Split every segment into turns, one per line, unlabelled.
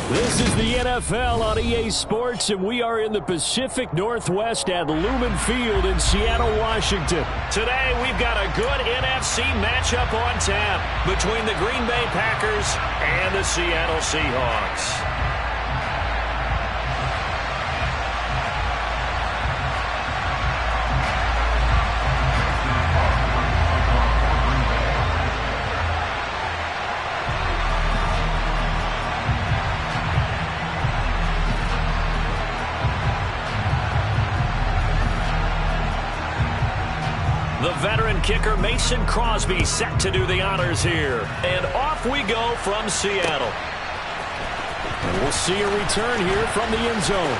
This is the NFL on EA Sports, and we are in the Pacific Northwest at Lumen Field in Seattle, Washington.
Today, we've got a good NFC matchup on tap between the Green Bay Packers and the Seattle Seahawks. The veteran kicker Mason Crosby set to do the honors here. And off we go from Seattle.
And we'll see a return here from the end zone.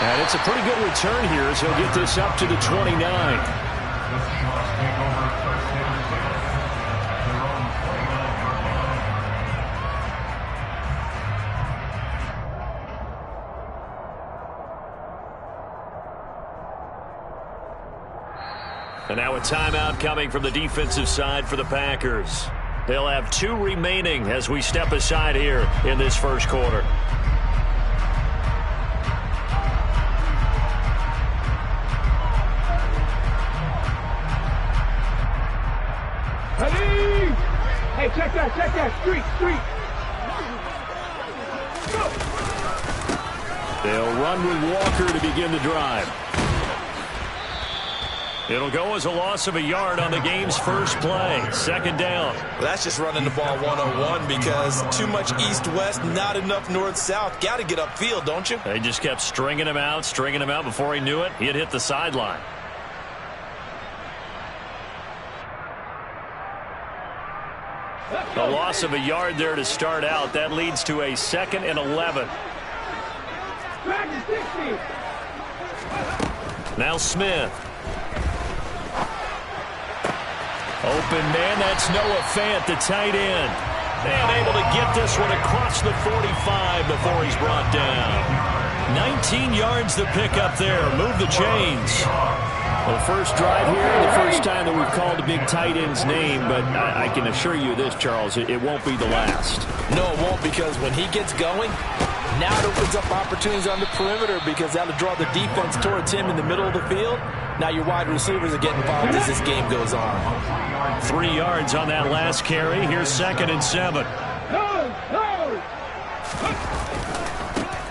And it's a pretty good return here as he'll get this up to the 29.
And now a timeout coming from the defensive side for the Packers. They'll have 2 remaining as we step aside here in this first quarter.
Ready? Hey, check that. Street. Go.
They'll run with Walker to begin the drive.
It'll go as a loss of a yard on the game's first play. Second down.
Well, that's just running the ball 101 because too much east-west, not enough north-south. Got to get upfield, don't you?
They just kept stringing him out. Before he knew it, he had hit the sideline. A loss of a yard there to start out. That leads to a 2nd and 11. Now Smith. Open man, that's Noah Fant, the tight end. And able to get this one across the 45 before he's brought down. 19 yards to pick up there. Move the chains.
Well, first drive here, the first time that we've called a big tight end's name, but I can assure you this, Charles, it won't be the last.
No, it won't, because when he gets going, now it opens up opportunities on the perimeter because that'll draw the defense towards him in the middle of the field. Now your wide receivers are getting involved as this game goes on.
3 yards on that last carry. Here's 2nd and 7.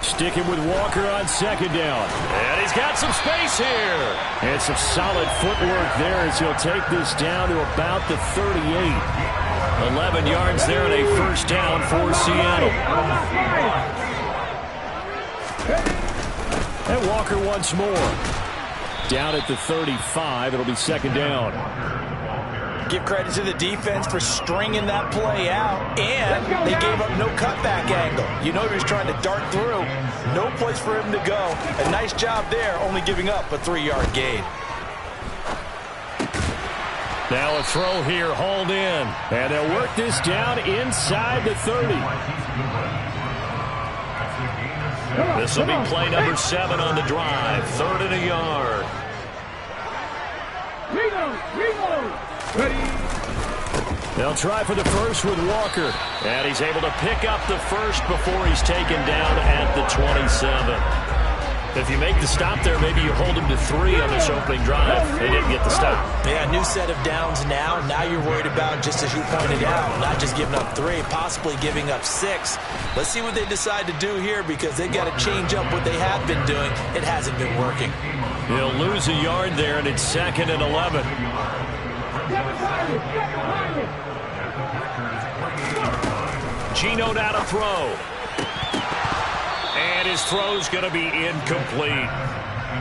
Sticking with Walker on 2nd down.
And he's got some space here.
And some solid footwork there as he'll take this down to about the 38.
11 yards there and a first down for Seattle.
And Walker once more. Down at the 35. It'll be 2nd down.
Give credit to the defense for stringing that play out, and they gave up no cutback angle. You know he was trying to dart through. No place for him to go. A nice job there, only giving up a 3-yard gain.
Now a throw here, hauled in.
And they'll work this down inside the 30.
This will be play number 7 on the drive. 3rd and a yard.
Reload. Ready.
They'll try for the first with Walker.
And he's able to pick up the first before he's taken down at the 27. If you make the stop there, maybe you hold him to 3 on this opening drive. They didn't get the stop.
Yeah, new set of downs now. Now you're worried about, just as you pointed out, not just giving up 3, possibly giving up 6. Let's see what they decide to do here because they've got to change up what they have been doing. It hasn't been working.
He'll lose a yard there, and it's 2nd and 11. Gino now to throw. And his throw's going to be incomplete.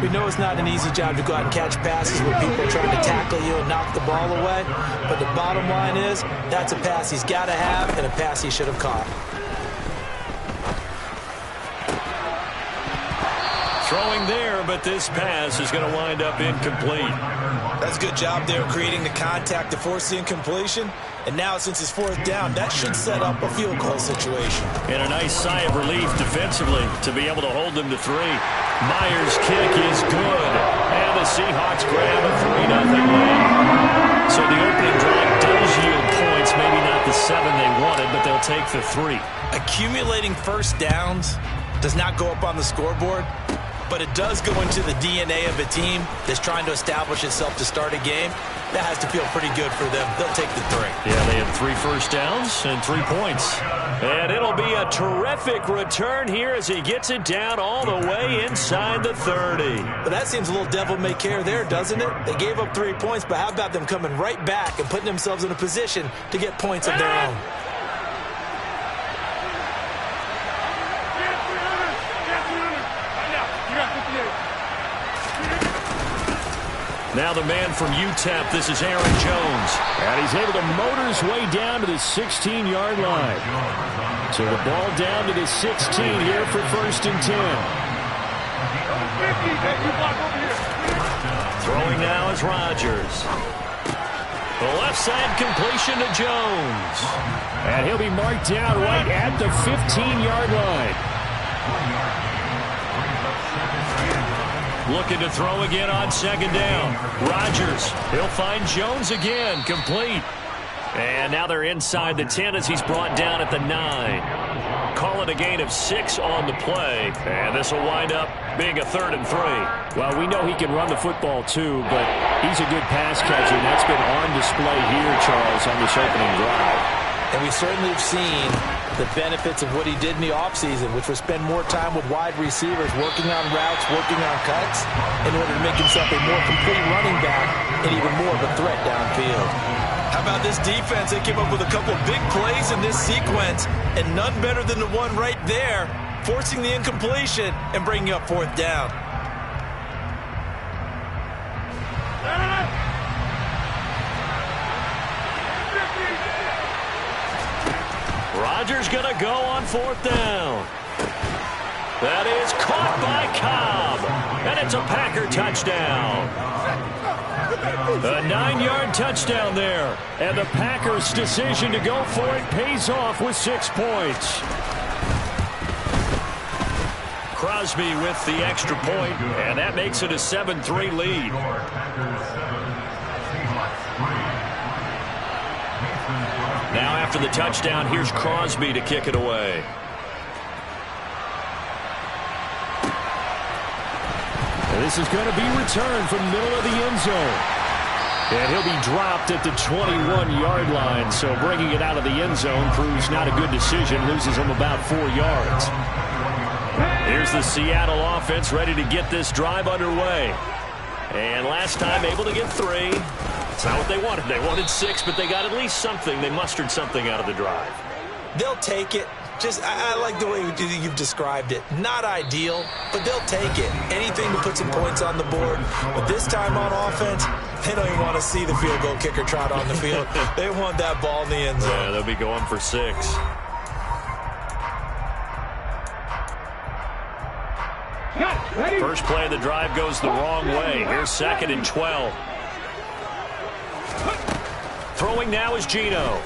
We know it's not an easy job to go out and catch passes when people are trying to tackle you and knock the ball away. But the bottom line is, that's a pass he's got to have and a pass he should have caught.
Throwing there, but this pass is going to wind up incomplete.
That's a good job there creating the contact to force the incompletion. And now, since it's 4th down, that should set up a field goal situation.
And a nice sigh of relief defensively to be able to hold them to 3. Myers' kick is good. And the Seahawks grab a 3-0 lead. So the opening drive does yield points, maybe not the 7 they wanted, but they'll they'll take the 3.
Accumulating first downs does not go up on the scoreboard, but it does go into the DNA of a team that's trying to establish itself to start a game. That has to feel pretty good for them. They'll take the 3.
Yeah, they had 3 first downs and 3 points. And it'll be a terrific return here as he gets it down all the way inside the 30.
But that seems a little devil-may-care there, doesn't it? They gave up 3 points, but how about them coming right back and putting themselves in a position to get points of their own?
Now the man from UTEP, this is Aaron Jones. And he's able to motor his way down to the 16-yard line. So the ball down to the 16 here for 1st and 10.
Throwing now is Rodgers. The left side completion to Jones.
And he'll be marked down right at the 15-yard line.
Looking to throw again on 2nd down. Rodgers, he'll find Jones again, complete. And now they're inside the 10 as he's brought down at the 9. Call it a gain of 6 on the play. And this will wind up being a 3rd and 3.
Well, we know he can run the football too, but he's a good pass catcher. And that's been on display here, Charles, on this opening drive.
And we certainly have seen the benefits of what he did in the offseason, which was spend more time with wide receivers, working on routes, working on cuts, in order to make himself a more complete running back and even more of a threat downfield. How about this defense? They came up with a couple of big plays in this sequence, and none better than the one right there, forcing the incompletion and bringing up 4th down.
Rodgers going to go on 4th down. That is caught by Cobb. And it's a Packer touchdown. A 9-yard touchdown there.
And the Packers' decision to go for it pays off with 6 points.
Crosby with the extra point, and that makes it a 7-3 lead. Now after the touchdown, here's Crosby to kick it away.
And this is going to be returned from the middle of the end zone. And he'll be dropped at the 21-yard line. So bringing it out of the end zone proves not a good decision. Loses him about 4 yards.
Here's the Seattle offense ready to get this drive underway. And last time able to get 3. It's not what they wanted. They wanted 6, but they got at least something. They mustered something out of the drive.
They'll take it. I like the way you've described it. Not ideal, but they'll take it. Anything to put some points on the board. But this time on offense, they don't even want to see the field goal kicker trot on the field. They want that ball in the end zone.
Yeah, they'll be going for 6. First play of the drive goes the wrong way. Here's 2nd and 12. Throwing now is Geno.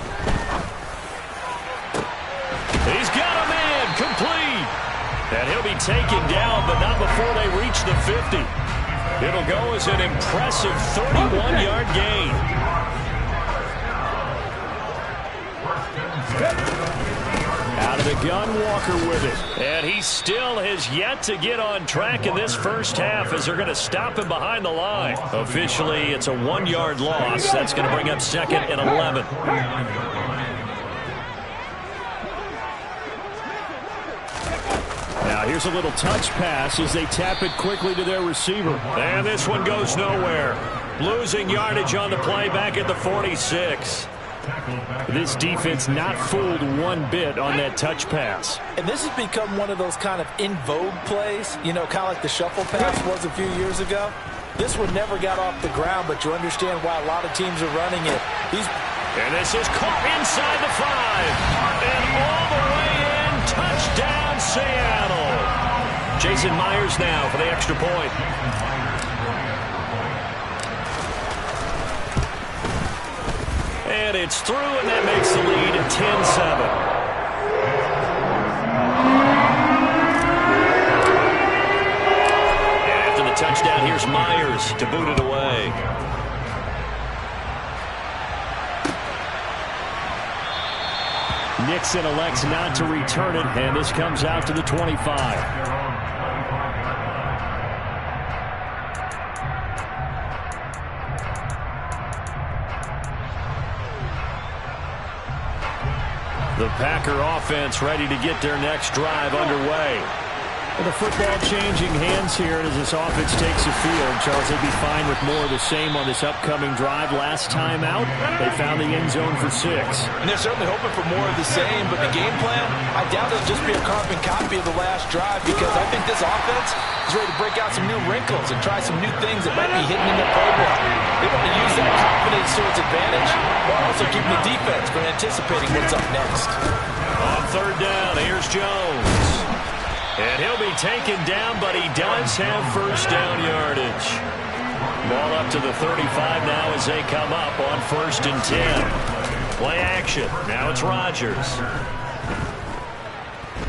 He's got a man, complete. And he'll be taken down, but not before they reach the 50. It'll go as an impressive 31-yard gain.
Out of the gun, Walker with it.
And he still has yet to get on track in this first half as they're going to stop him behind the line. Officially, it's a 1-yard loss. That's going to bring up 2nd and 11.
Now here's a little touch pass as they tap it quickly to their receiver.
And this one goes nowhere. Losing yardage on the play back at the 46.
This defense not fooled one bit on that touch pass.
And this has become one of those kind of in vogue plays, you know, kind of like the shuffle pass was a few years ago. This one never got off the ground, but you understand why a lot of teams are running it.
And this is caught inside the 5. And all the way in, touchdown Seattle. Jason Myers now for the extra point. And it's through, and that makes the lead at 10-7. And after the touchdown, here's Myers to boot it away.
Nixon elects not to return it, and this comes out to the 25. The Packer offense ready to get their next drive underway. The football changing hands here as this offense takes the field. Charles, they'd be fine with more of the same on this upcoming drive. Last time out, they found the end zone for 6.
And they're certainly hoping for more of the same, but the game plan, I doubt it'll just be a carbon copy of the last drive, because I think this offense is ready to break out some new wrinkles and try some new things that might be hidden in their playbook. They want to use that confidence to its advantage, while also keeping the defense from anticipating what's up next.
On third down, here's Jones. And he'll be taken down, but he does have first down yardage. Ball up to the 35 now as they come up on 1st and 10. Play action. Now it's Rodgers.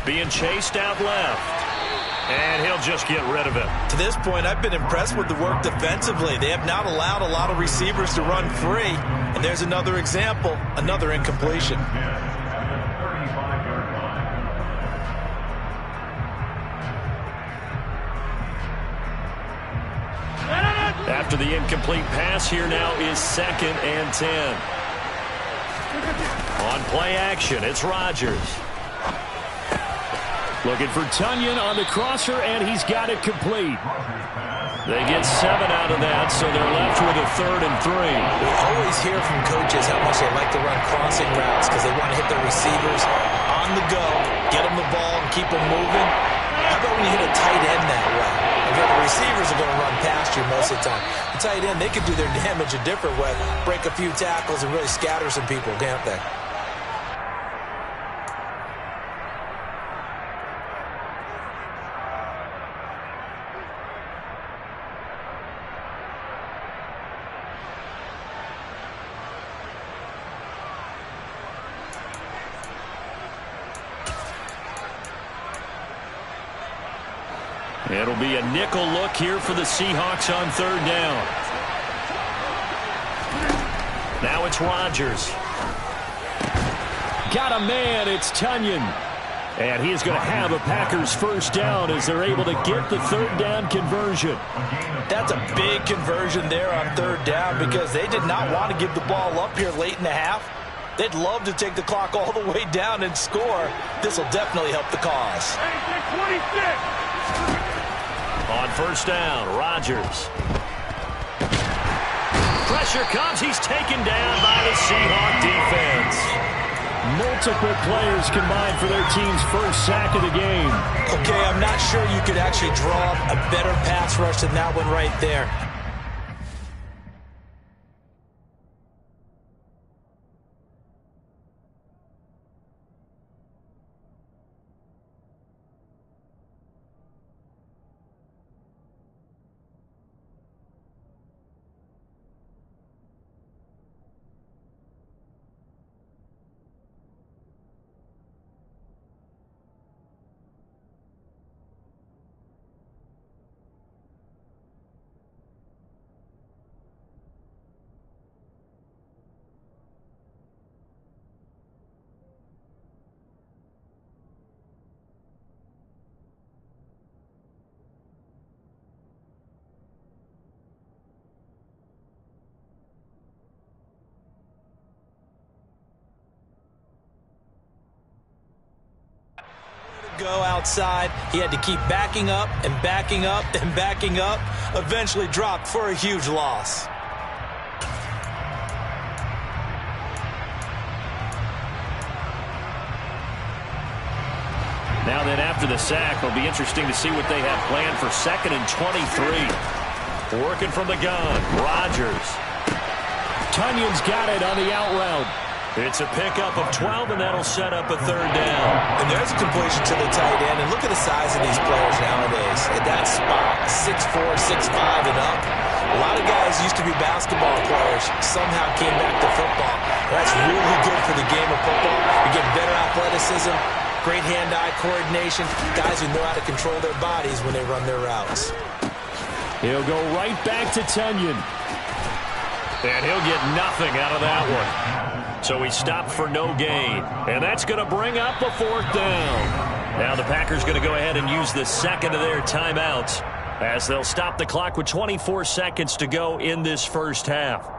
Being chased out left. And he'll just get rid of it.
To this point, I've been impressed with the work defensively. They have not allowed a lot of receivers to run free. And there's another example, another incompletion.
After the incomplete pass, here now is 2nd and 10. On play action, it's Rodgers.
Looking for Tunyon on the crosser, and he's got it complete.
They get 7 out of that, so they're left with a 3rd and 3.
We always hear from coaches how much they like to run crossing routes because they want to hit their receivers on the go, get them the ball, and keep them moving. How about when you hit a tight end that way? Okay, the receivers are going to run past you most of the time. The tight end, they could do their damage a different way, break a few tackles and really scatter some people, can't they?
It'll be a nickel look here for the Seahawks on 3rd down. Now it's Rodgers.
Got a man, it's Tunyon. And he is going to have a Packers first down as they're able to get the 3rd down conversion.
That's a big conversion there on 3rd down because they did not want to give the ball up here late in the half. They'd love to take the clock all the way down and score. This will definitely help the cause.
26.
On 1st down, Rodgers. Pressure comes. He's taken down by the Seahawk defense.
Multiple players combined for their team's first sack of the game.
Okay, I'm not sure you could actually draw up a better pass rush than that one right there. Go outside. He had to keep backing up and backing up and backing up. Eventually dropped for a huge loss.
Now then, after the sack, it'll be interesting to see what they have planned for 2nd and 23. Working from the gun, Rodgers.
Tunyon's got it on the out route.
It's a pickup of 12, and that'll set up a 3rd down.
And there's a completion to the tight end. And look at the size of these players nowadays. At that spot, 6'4", 6'5", and up. A lot of guys used to be basketball players, somehow came back to football. That's really good for the game of football. You get better athleticism, great hand-eye coordination, guys who know how to control their bodies when they run their routes.
He'll go right back to Tunyon.
And he'll get nothing out of that one. So he stopped for no gain. And that's going to bring up a fourth down. Now the Packers going to go ahead and use the second of their timeouts as they'll stop the clock with 24 seconds to go in this first half.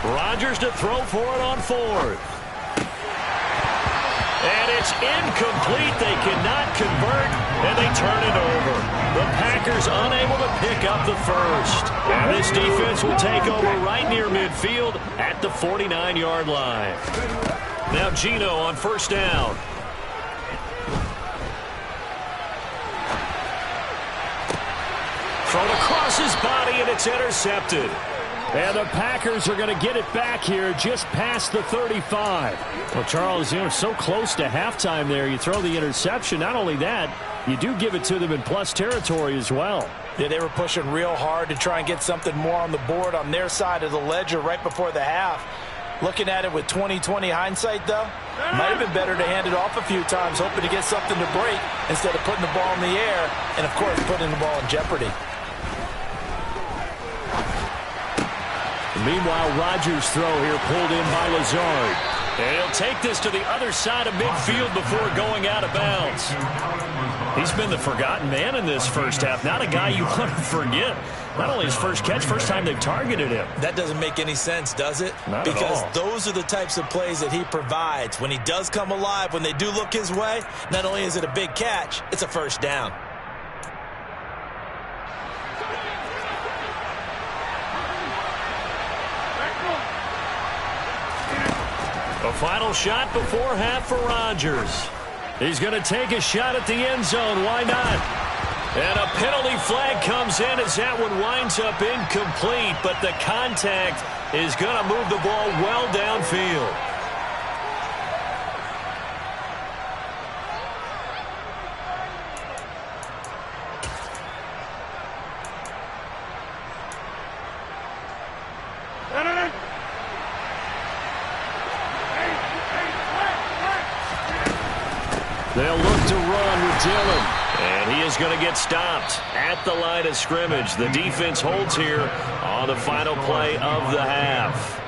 Rodgers to throw for it on fourth. And it's incomplete. They cannot convert, and they turn it over. The Packers unable to pick up the first. And this defense will take over right near midfield at the 49-yard line. Now Geno on first down. Thrown across his body, and it's intercepted.
And the Packers are going to get it back here just past the 35. Well, Charles, so close to halftime there. You throw the interception. Not only that, you do give it to them in plus territory as well.
Yeah, they were pushing real hard to try and get something more on the board on their side of the ledger right before the half. Looking at it with 20/20 hindsight, though, might have been better to hand it off a few times, hoping to get something to break instead of putting the ball in the air and, of course, putting the ball in jeopardy.
Meanwhile, Rodgers' throw here pulled in by Lazard.
And he'll take this to the other side of midfield before going out of bounds. He's been the forgotten man in this first half. Not a guy you want to forget. Not only his first catch, first time they've targeted him.
That doesn't make any sense, does it?
Not
because
at all.
Those are the types of plays that he provides. When he does come alive, when they do look his way, not only is it a big catch, it's a first down.
A final shot before half for Rodgers. He's going to take a shot at the end zone. Why not? And a penalty flag comes in as that one winds up incomplete, but the contact is going to move the ball well downfield.
They'll look to run with Dillon.
And he is going to get stopped at the line of scrimmage. The defense holds here on the final play of the half.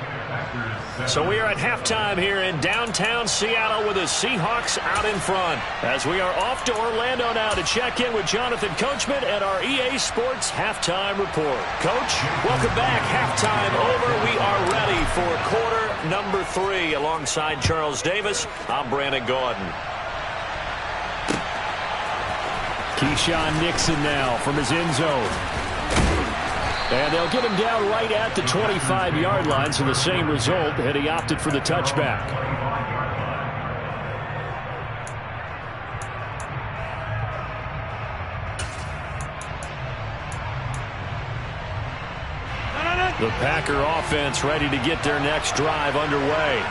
So we are at halftime here in downtown Seattle with the Seahawks out in front. As we are off to Orlando now to check in with Jonathan Coachman at our EA Sports Halftime Report. Coach, welcome back. Halftime over. We are ready for quarter number 3. Alongside Charles Davis, I'm Brandon Gordon.
Keyshawn Nixon now from his end zone. And they'll get him down right at the 25-yard line, so the same result had he opted for the touchback. The Packer offense ready to get their next drive underway.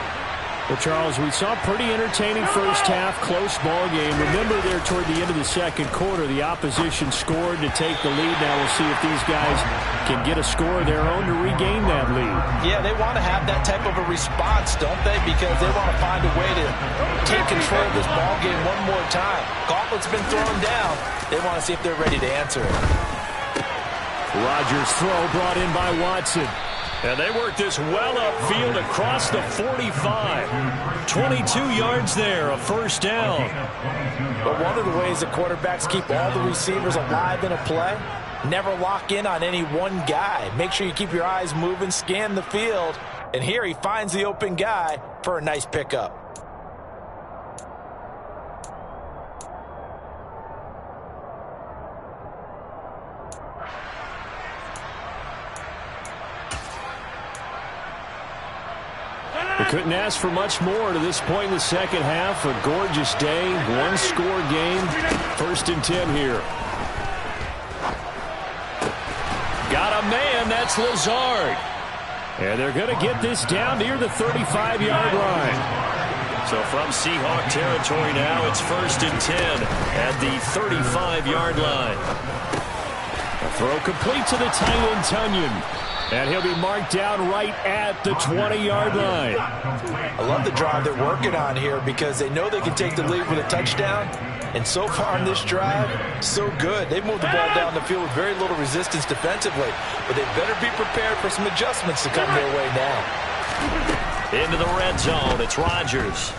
Well, Charles, we saw a pretty entertaining first half, close ball game. Remember there toward the end of the second quarter, the opposition scored to take the lead. Now we'll see if these guys can get a score of their own to regain that lead.
Yeah, they want to have that type of a response, don't they? Because they want to find a way to take control of this ball game one more time. Gauntlet's been thrown down. They want to see if they're ready to answer it.
Rodgers' throw brought in by Watson.
And they work this well upfield across the 45. 22 yards there, a first down.
But one of the ways the quarterbacks keep all the receivers alive in a play, never lock in on any one guy. Make sure you keep your eyes moving, scan the field. And here he finds the open guy for a nice pickup.
We couldn't ask for much more to this point in the second half. A gorgeous day, one-score game. 1st and 10 here.
Got a man, that's Lazard.
And they're going to get this down near the 35-yard line.
So from Seahawk territory now, it's 1st and 10 at the 35-yard line.
A throw complete to the tight end, Tunyon. And he'll be marked down right at the 20-yard line.
I love the drive they're working on here because they know they can take the lead with a touchdown. And so far on this drive, so good. They moved the ball down the field with very little resistance defensively. But they better be prepared for some adjustments to come their way now.
Into the red zone, it's Rodgers.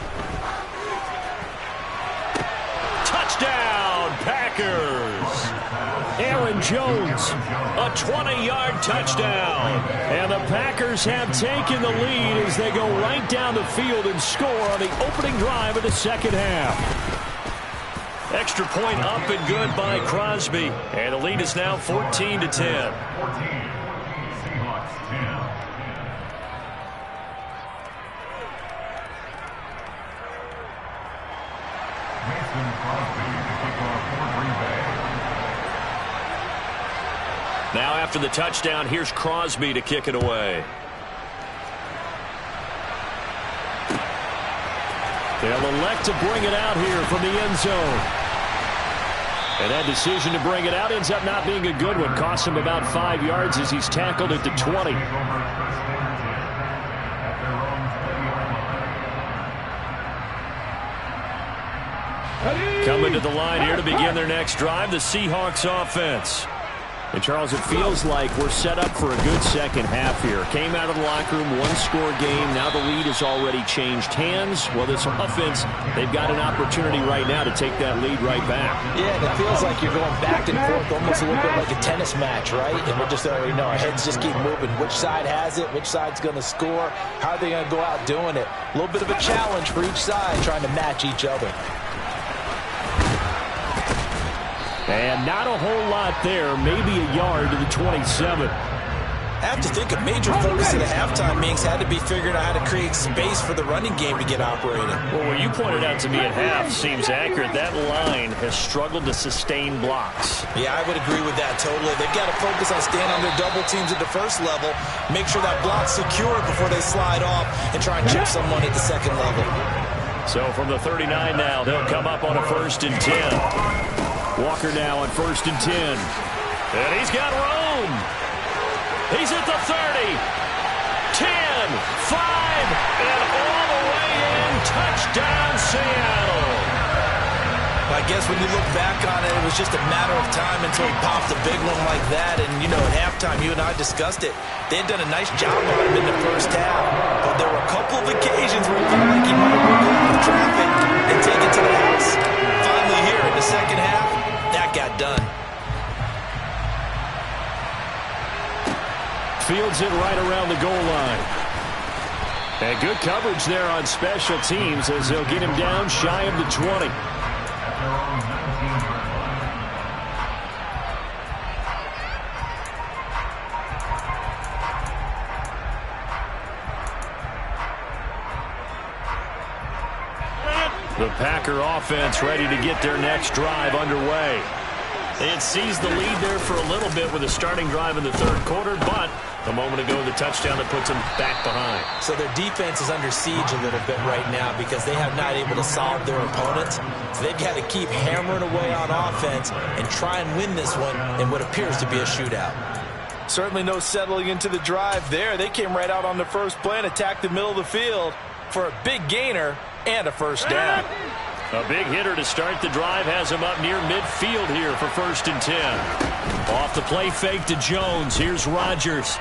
Touchdown, Packers!
Aaron Jones,
a 20-yard touchdown.
And the Packers have taken the lead as they go right down the field and score on the opening drive of the second half.
Extra point up and good by Crosby. And the lead is now 14-10. Now after the touchdown, here's Crosby to kick it away.
They'll elect to bring it out here from the end zone. And that decision to bring it out ends up not being a good one. Costs him about 5 yards as he's tackled at the 20.
Coming to the line here to begin their next drive, the Seahawks offense.
And, Charles, it feels like we're set up for a good second half here. Came out of the locker room, one-score game. Now the lead has already changed hands. Well, this offense, they've got an opportunity right now to take that lead right back.
Yeah, and it feels like you're going back and forth, almost a little bit like a tennis match, right? And we're just already know our heads just keep moving. Which side has it? Which side's going to score? How are they going to go out doing it? A little bit of a challenge for each side, trying to match each other.
And not a whole lot there, maybe a yard to the 27.
I have to think a major focus at the halftime means had to be figuring out how to create space for the running game to get operating.
Well, what you pointed out to me at half seems accurate. That line has struggled to sustain blocks.
Yeah, I would agree with that totally. They've got to focus on staying on their double teams at the first level, make sure that block's secure before they slide off and try and chip someone at the second level.
So from the 39 now, they'll come up on a 1st and 10.
Walker now on 1st and 10.
And he's got room. He's at the 30. 10, 5, and all the way in. Touchdown, Seattle.
I guess when you look back on it, it was just a matter of time until he popped a big one like that. And, you know, at halftime, you and I discussed it. They had done a nice job on him in the first half. But there were a couple of occasions where it felt like he might have wiggled out of traffic and taken to the house. Finally here in the second half, that got done.
Fields it right around the goal line. And good coverage there on special teams as they'll get him down shy of the 20. The Packer offense ready to get their next drive underway.
They had seized the lead there for a little bit with a starting drive in the third quarter, but a moment ago the touchdown that puts them back behind.
So their defense is under siege a little bit right now because they have not able to solve their opponents. So they've got to keep hammering away on offense and try and win this one in what appears to be a shootout. Certainly no settling into the drive there. They came right out on the first play and attacked the middle of the field for a big gainer and a first down.
A big hitter to start the drive has him up near midfield here for 1st and 10.
Off the play fake to Jones. Here's Rodgers.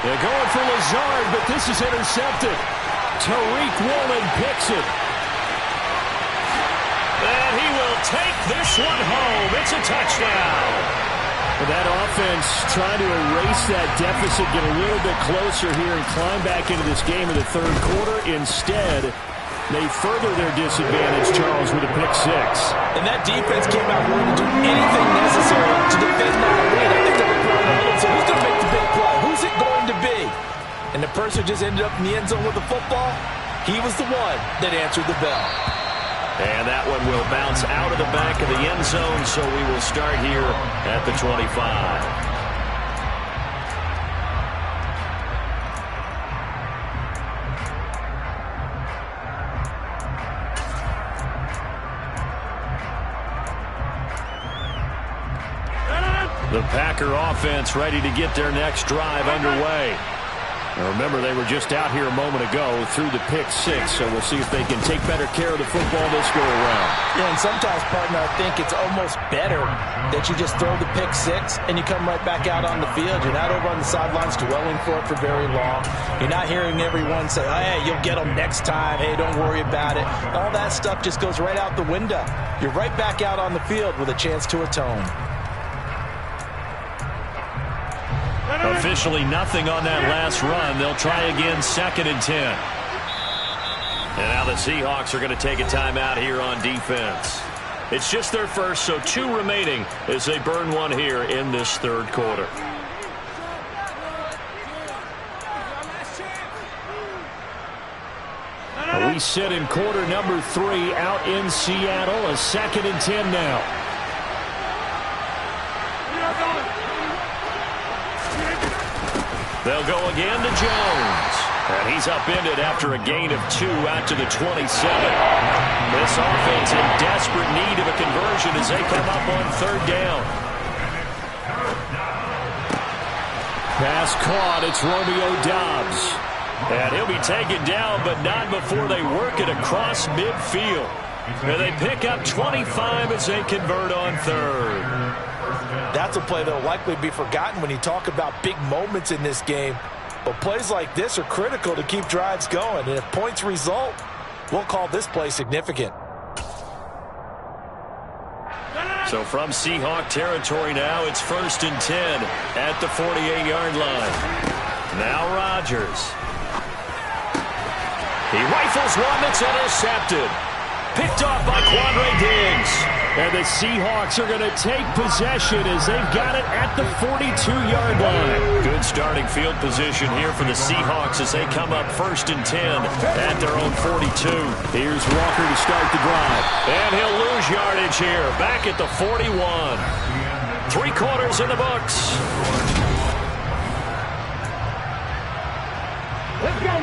They're going for Lazard, but this is intercepted. Tariq Woolen picks it.
And he will take this one home. It's a touchdown.
That offense trying to erase that deficit, get a little bit closer here and climb back into this game in the third quarter. Instead, they further their disadvantage, Charles, with a pick six.
And that defense came out willing to do anything necessary to defend that lead. I think they were throwing a little, so who's going to make the big play? Who's it going to be? And the person who just ended up in the end zone with the football, he was the one that answered the bell.
And that one will bounce out of the back of the end zone, so we will start here at the 25.
The Packer offense ready to get their next drive underway. Now remember, they were just out here a moment ago through the pick six, so we'll see if they can take better care of the football this go around.
Yeah, and sometimes, partner, I think it's almost better that you just throw the pick six and you come right back out on the field. You're not over on the sidelines dwelling for it for very long. You're not hearing everyone say, oh, hey, you'll get them next time. Hey, don't worry about it. All that stuff just goes right out the window. You're right back out on the field with a chance to atone.
Officially nothing on that last run. They'll try again, 2nd and 10. And now the Seahawks are going to take a timeout here on defense. It's just their first, so 2 remaining as they burn one here in this third quarter.
We sit in quarter number 3 out in Seattle. A 2nd and 10 now.
They'll go again to Jones. And he's upended after a gain of 2 out to the 27. This offense in desperate need of a conversion as they come up on 3rd down.
Pass caught. It's Romeo Doubs.
And he'll be taken down, but not before they work it across midfield. And they pick up 25 as they convert on 3rd.
That's a play that will likely be forgotten when you talk about big moments in this game. But plays like this are critical to keep drives going. And if points result, we'll call this play significant.
So from Seahawk territory now, it's 1st and 10 at the 48-yard line. Now Rodgers. He rifles one that's intercepted. Picked off by Quandre Diggs.
And the Seahawks are going to take possession as they've got it at the 42-yard line.
Good starting field position here for the Seahawks as they come up 1st and 10 at their own 42.
Here's Walker to start the drive.
And he'll lose yardage here, back at the 41. 3 quarters in the books.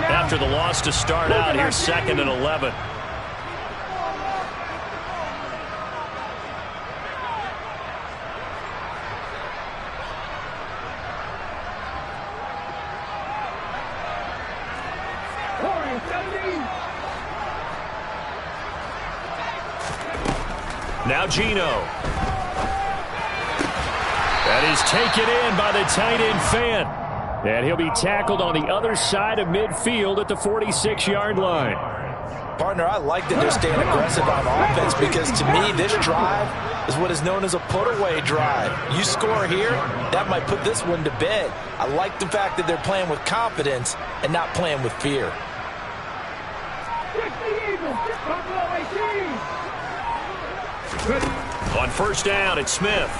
After the loss to start out, here's 2nd and 11. Now Geno.
That is taken in by the tight end Fant. And he'll be tackled on the other side of midfield at the 46-yard line.
Partner, I like that they're staying aggressive on offense because to me this drive is what is known as a put-away drive. You score here, that might put this one to bed. I like the fact that they're playing with confidence and not playing with fear.
On 1st down, it's Smith.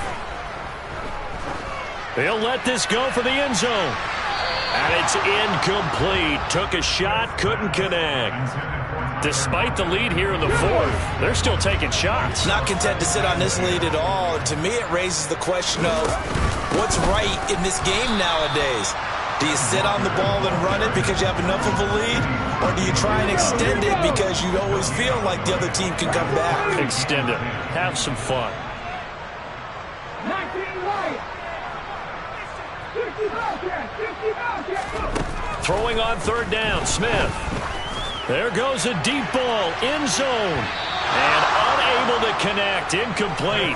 They'll let this go for the end zone. And it's incomplete. Took a shot, couldn't connect. Despite the lead here in the 4th, they're still taking shots.
Not content to sit on this lead at all. To me, it raises the question of what's right in this game nowadays. Do you sit on the ball and run it because you have enough of a lead? Or do you try and extend it because you always feel like the other team can come back?
Extend it. Have some fun. Throwing on 3rd down, Smith. There goes a deep ball, end zone. And unable to connect, incomplete.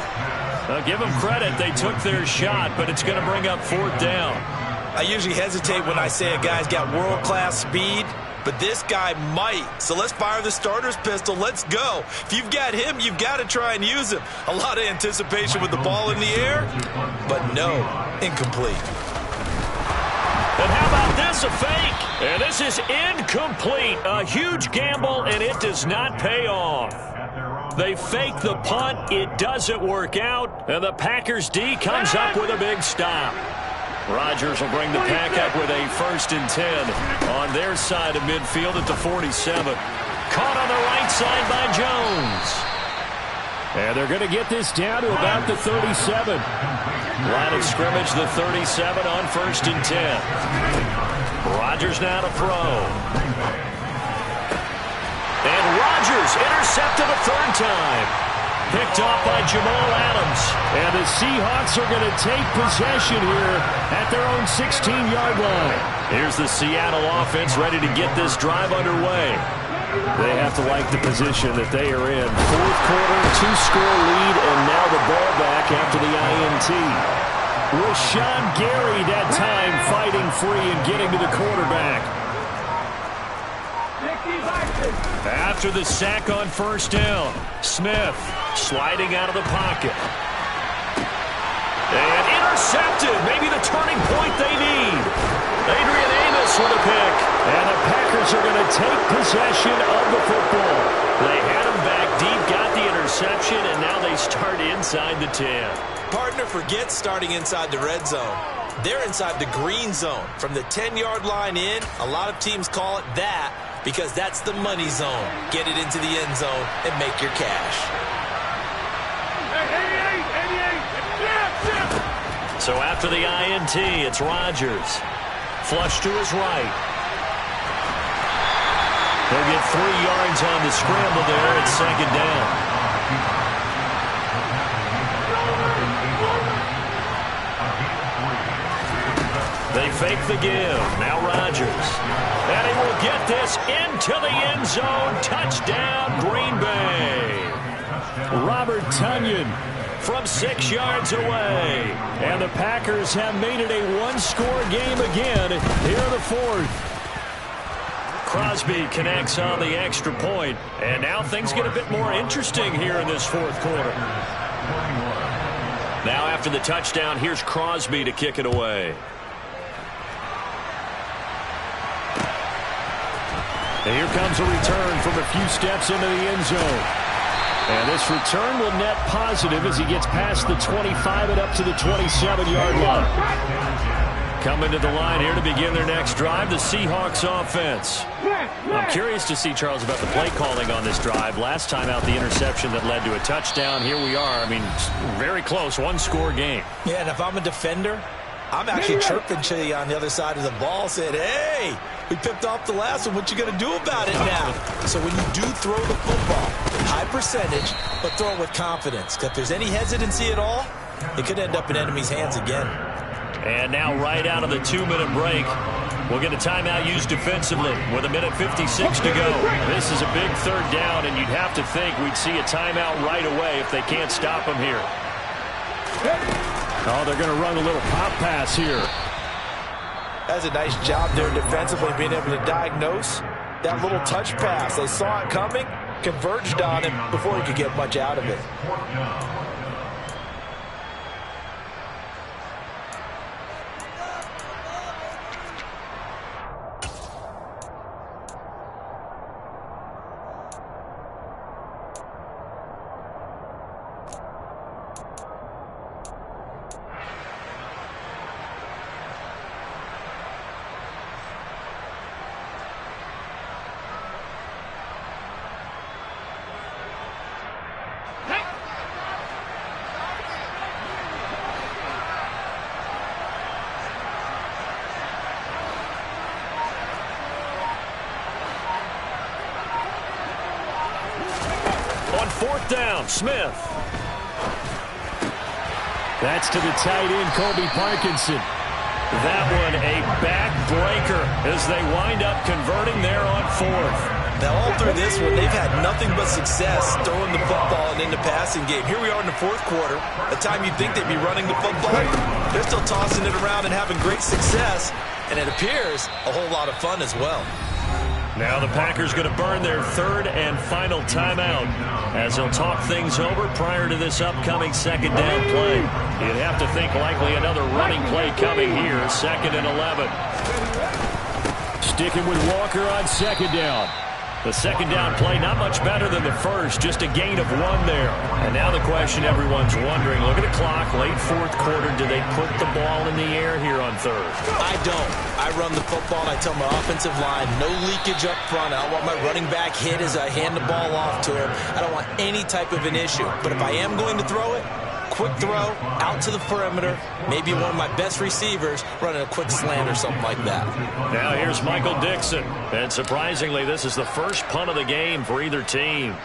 Now give them credit, they took their shot, but it's going to bring up 4th down.
I usually hesitate when I say a guy's got world-class speed, but this guy might. So let's fire the starter's pistol. Let's go. If you've got him, you've got to try and use him. A lot of anticipation with the ball in the air, but no, incomplete.
And how about this, a fake? And this is incomplete. A huge gamble, and it does not pay off. They fake the punt. It doesn't work out, and the Packers D comes up with a big stop. Rodgers will bring the pack up with a 1st and 10 on their side of midfield at the 47. Caught on the right side by Jones.
And they're going to get this down to about the 37.
Line of scrimmage, the 37 on 1st and 10. Rodgers now to throw. And Rodgers intercepted a 3rd time. Picked off by Jamal Adams.
And the Seahawks are going to take possession here at their own 16-yard line.
Here's the Seattle offense ready to get this drive underway.
They have to like the position that they are in. Fourth quarter, 2-score lead, and now the ball back after the INT. Rashawn Gary that time fighting free and getting to the quarterback.
After the sack on first down, Smith sliding out of the pocket. And intercepted. Maybe the turning point they need. Adrian Amos with a pick.
And the Packers are going to take possession of the football.
They had him back deep, got the interception, and now they start inside the 10.
Partner, forget starting inside the red zone. They're inside the green zone. From the 10-yard line in, a lot of teams call it that because that's the money zone. Get it into the end zone and make your cash.
So after the INT, it's Rodgers. Flush to his right. They'll get 3 yards on the scramble there at second down. They fake the give. Now Rodgers. And he will get this into the end zone. Touchdown, Green Bay.
Robert Tonyan
from 6 yards away.
And the Packers have made it a 1-score game again here in the fourth.
Crosby connects on the extra point. And now things get a bit more interesting here in this fourth quarter. Now after the touchdown, here's Crosby to kick it away.
And here comes a return from a few steps into the end zone. And this return will net positive as he gets past the 25 and up to the 27-yard line.
Coming to the line here to begin their next drive, the Seahawks offense. I'm curious to see, Charles, about the play calling on this drive. Last time out, the interception that led to a touchdown. Here we are. I mean, very close, 1-score game.
Yeah, and if I'm a defender, I'm actually chirping to you on the other side of the ball, saying, hey, we picked off the last one. What you going to do about it now? So when you do throw the football, high percentage, but throw it with confidence. If there's any hesitancy at all, it could end up in enemy's hands again.
And now right out of the 2-minute break, we'll get a timeout used defensively with 1:56 to go. This is a big third down, and you'd have to think we'd see a timeout right away if they can't stop them here.
Oh, they're going to run a little pop pass here.
That's a nice job there defensively, being able to diagnose that little touch pass. They saw it coming, converged on him before he could get much out of it.
Fourth down, Smith.
That's to the tight end, Colby Parkinson.
That one a backbreaker as they wind up converting there on fourth.
Now all through this one, they've had nothing but success throwing the football and in the passing game. Here we are in the fourth quarter, a time you'd think they'd be running the football. They're still tossing it around and having great success, and it appears a whole lot of fun as well.
Now the Packers going to burn their third and final timeout as they'll talk things over prior to this upcoming second down play. You'd have to think likely another running play coming here, 2nd and 11.
Sticking with Walker on second down.
The second down play not much better than the first, just a gain of 1 there. And now the question everyone's wondering, look at the clock, late fourth quarter, do they put the ball in the air here on third?
I don't. I run the football and I tell my offensive line, no leakage up front. I don't want my running back hit as I hand the ball off to him. I don't want any type of an issue. But if I am going to throw it, quick throw, out to the perimeter, maybe one of my best receivers running a quick slant or something like that.
Now here's Michael Dixon. And surprisingly, this is the first punt of the game for either team.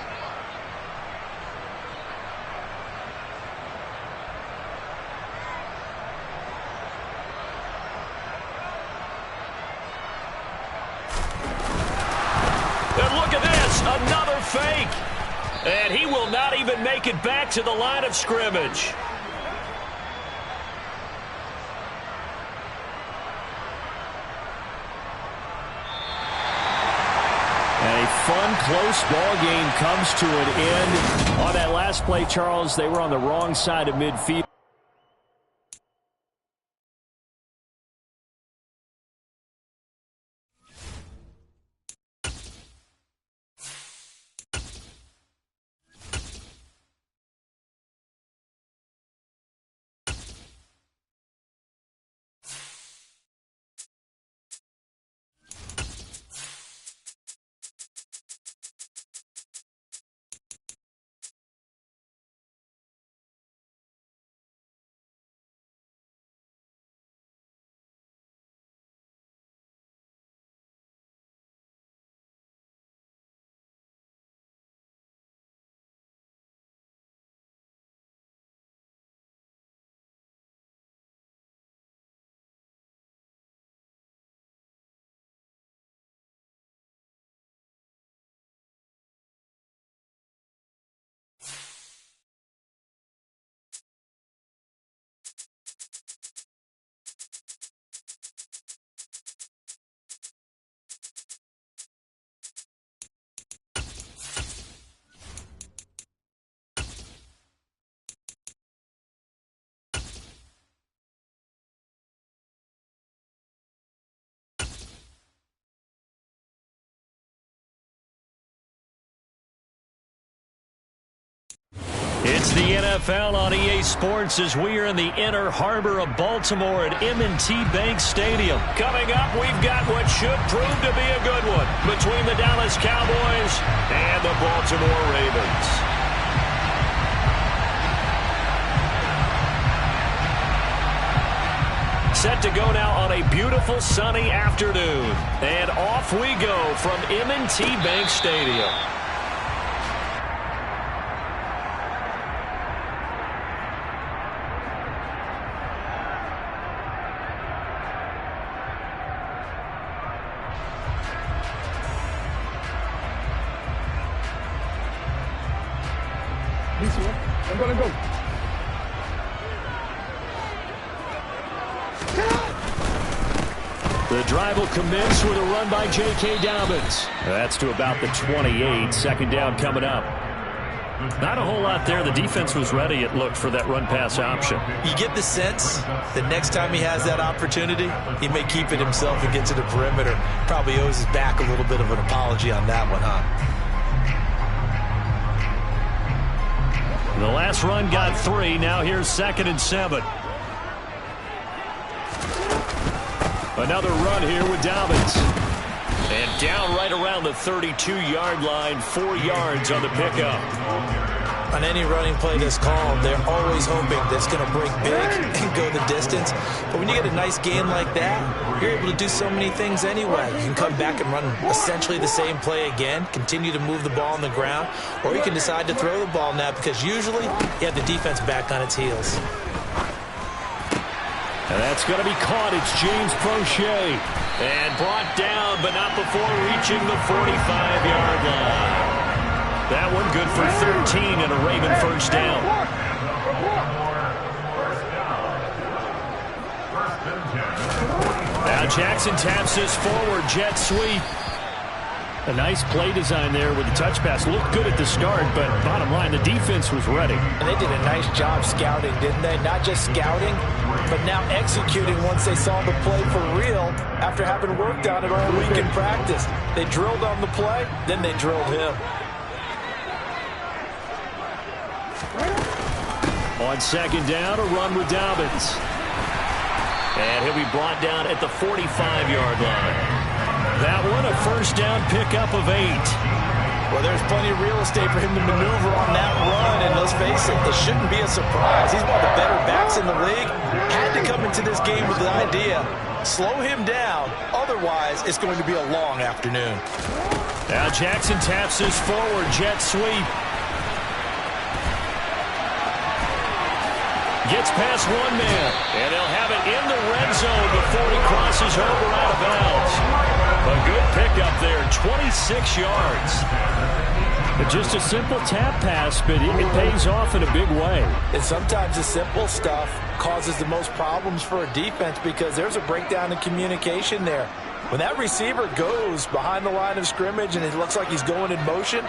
fake. And he will not even make it back to the line of scrimmage.
And a fun, close ball game comes to an end. On that last play, Charles, they were on the wrong side of midfield.
It's the NFL on EA Sports as we are in the inner harbor of Baltimore at M&T Bank Stadium. Coming up, we've got what should prove to be a good one between the Dallas Cowboys and the Baltimore Ravens. Set to go now on a beautiful sunny afternoon. And off we go from M&T Bank Stadium.
I'm gonna go.
The drive will commence with a run by J.K. Dobbins. That's to about the 28. Second down coming up.
Not a whole lot there. The defense was ready, it looked, for that run-pass option.
You get the sense that next time he has that opportunity, he may keep it himself and get to the perimeter. Probably owes his back a little bit of an apology on that one, huh?
The last run got 3. Now here's 2nd and 7.
Another run here with Dobbins.
And down right around the 32-yard line, 4 yards on the pickup.
On any running play that's called, they're always hoping that's going to break big and go the distance. But when you get a nice gain like that, you're able to do so many things anyway. You can come back and run essentially the same play again, continue to move the ball on the ground, or you can decide to throw the ball now because usually you have the defense back on its heels.
And that's going to be caught. It's James Prochet.
And brought down, but not before reaching the 45-yard line. That one good for 13 and a Raven first down. Now Jackson taps this forward jet sweep.
A nice play design there with the touch pass. Looked good at the start, but bottom line, the defense was ready.
And they did a nice job scouting, didn't they? Not just scouting, but now executing once they saw the play for real after having worked on it all week in practice. They drilled on the play, then they drilled him.
On second down, a run with Dobbins.
And he'll be brought down at the 45-yard line. That one, a first down pickup of 8.
Well, there's plenty of real estate for him to maneuver on that run, and let's face it, it shouldn't be a surprise. He's one of the better backs in the league. Had to come into this game with the idea, slow him down, otherwise it's going to be a long afternoon.
Now Jackson taps this forward jet sweep. Gets past one man, and they'll have it in the red zone before he crosses over out of bounds. A good pickup there, 26 yards.
Just a simple tap pass, but it pays off in a big way.
And sometimes the simple stuff causes the most problems for a defense because there's a breakdown in communication there. When that receiver goes behind the line of scrimmage and it looks like he's going in motion,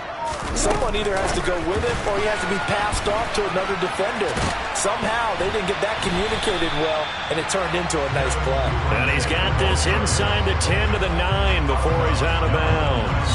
someone either has to go with it or he has to be passed off to another defender. Somehow they didn't get that communicated well, and it turned into a nice play.
And he's got this inside the 10 to the 9 before he's out of bounds.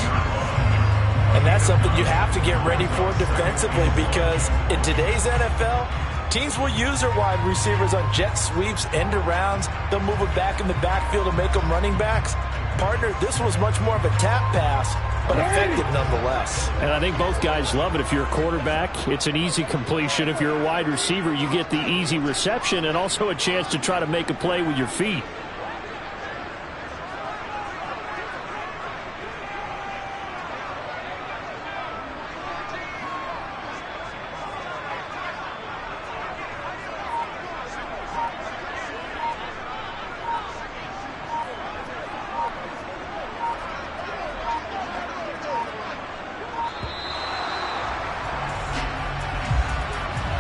And that's something you have to get ready for defensively because in today's NFL, teams will use their wide receivers on jet sweeps, end arounds. They'll move it back in the backfield to make them running backs. Partner, this was much more of a tap pass, but effective nonetheless.
And I think both guys love it. If you're a quarterback, it's an easy completion. If you're a wide receiver, you get the easy reception and also a chance to try to make a play with your feet.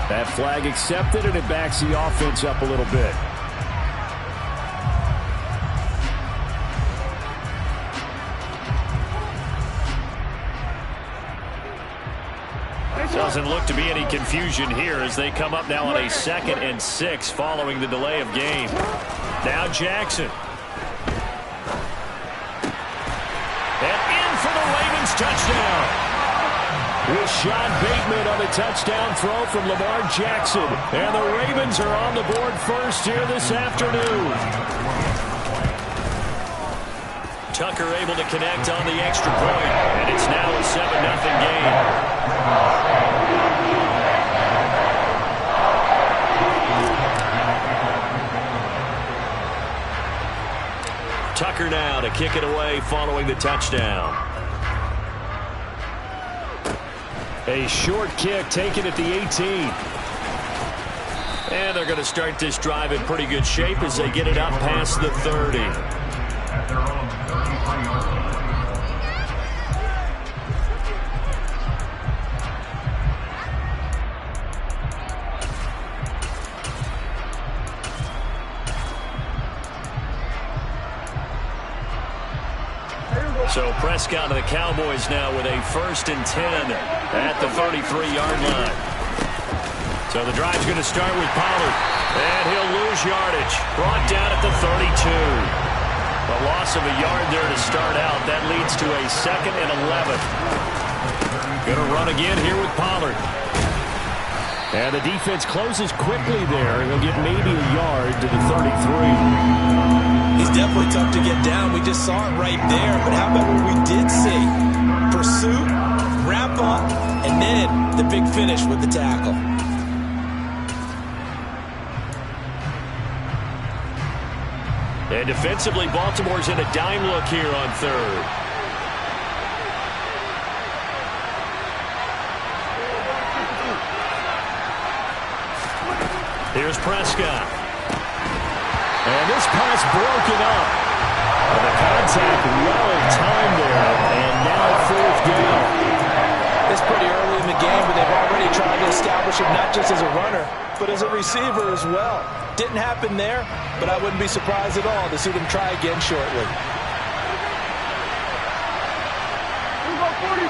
That flag accepted, and it backs the offense up a little bit.
Doesn't look to be any confusion here as they come up now on a 2nd and 6 following the delay of game. Now Jackson. And in for the Ravens touchdown.
Rashad Bateman on the touchdown throw from Lamar Jackson. And the Ravens are on the board first here this afternoon.
Tucker able to connect on the extra point, and it's now a 7-0 game. Tucker now to kick it away following the touchdown.
A short kick taken at the 18.
And they're going to start this drive in pretty good shape as they get it up past the 30. So Prescott and the Cowboys now with a 1st and 10 at the 33-yard line. So the drive's going to start with Pollard. And he'll lose yardage. Brought down at the 32. A loss of a yard there to start out. That leads to a 2nd and 11. Going to run again here with Pollard.
And the defense closes quickly there. He'll get maybe a yard to the 33.
He's definitely tough to get down. We just saw it right there. But how about what we did see? Pursuit, wrap up, and then the big finish with the tackle.
And defensively, Baltimore's in a dime look here on 3rd. Here's Prescott.
And this pass broken up. And the contact well-timed there. And now 4th down.
It's pretty early in the game, but they've already tried to establish him not just as a runner, but as a receiver as well. Didn't happen there, but I wouldn't be surprised at all to see them try again shortly.
We go 47.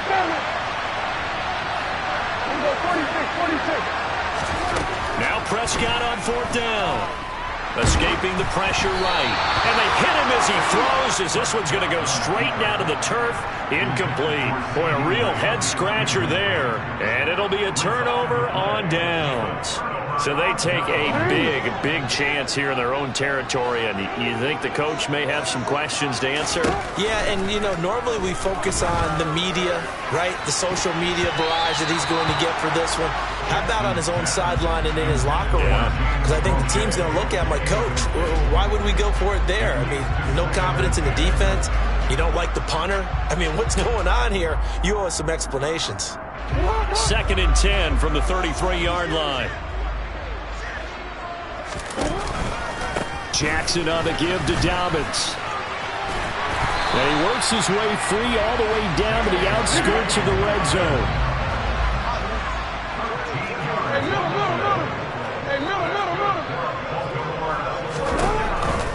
We go 46, 46.
Now Prescott on 4th down. Escaping the pressure right. And they hit him as he throws, as this one's going to go straight down to the turf. Incomplete. Boy, a real head-scratcher there. And it'll be a turnover on downs. So they take a big chance here in their own territory. And you think the coach may have some questions to answer?
Yeah, and, you know, normally we focus on the media, right? The social media barrage that he's going to get for this one. How about on his own sideline and in his locker room? Because I think the team's going to look at him like, Coach, why would we go for it there? I mean, no confidence in the defense. You don't like the punter? I mean, what's going on here? You owe us some explanations.
2nd and 10 from the 33-yard line.
Jackson on the give to Dobbins. And he works his way free all the way down to the outskirts of the red zone.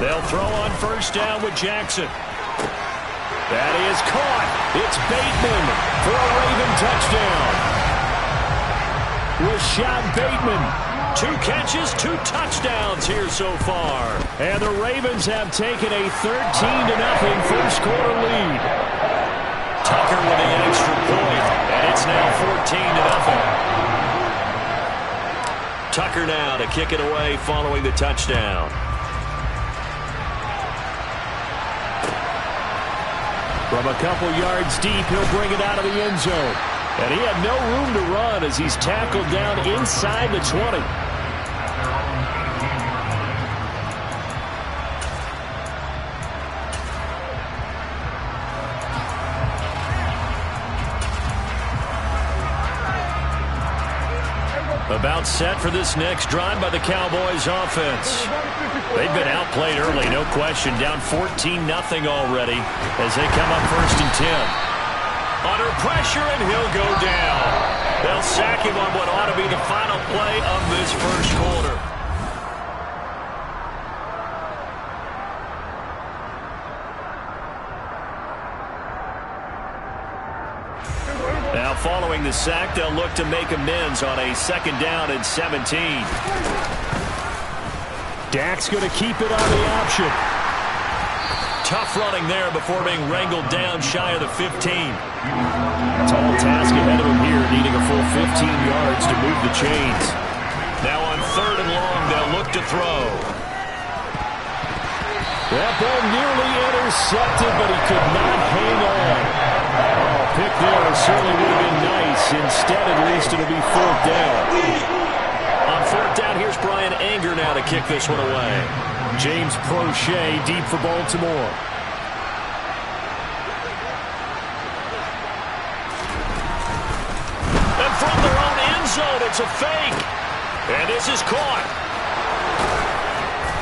They'll throw on first down with Jackson. That is caught. It's Bateman for a Raven touchdown. Rashad Bateman. 2 catches, 2 touchdowns here so far. And the Ravens have taken a 13-0 first quarter lead.
Tucker with the extra point, and it's now 14-0. Tucker now to kick it away following the touchdown.
From a couple yards deep, he'll bring it out of the end zone. And he had no room to run as he's tackled down inside the 20. About set for this next drive by the Cowboys offense. They've been outplayed early, no question. Down 14-0 already as they come up 1st and 10. Under pressure, and he'll go down. They'll sack him on what ought to be the final play of this first quarter. Now following the sack, they'll look to make amends on a 2nd down and 17. Dak's going to keep it on the option. Tough running there before being wrangled down shy of the 15. Tall task ahead of him here, needing a full 15 yards to move the chains. Now on 3rd and long, they'll look to throw. That ball nearly intercepted, but he could not hang on. Oh, pick there certainly would have been nice. Instead, at least it'll be 4th down. On 4th down, here's Brian Anger now to kick this one away. James Prochet deep for Baltimore. And from their own end zone, it's a fake. And this is caught.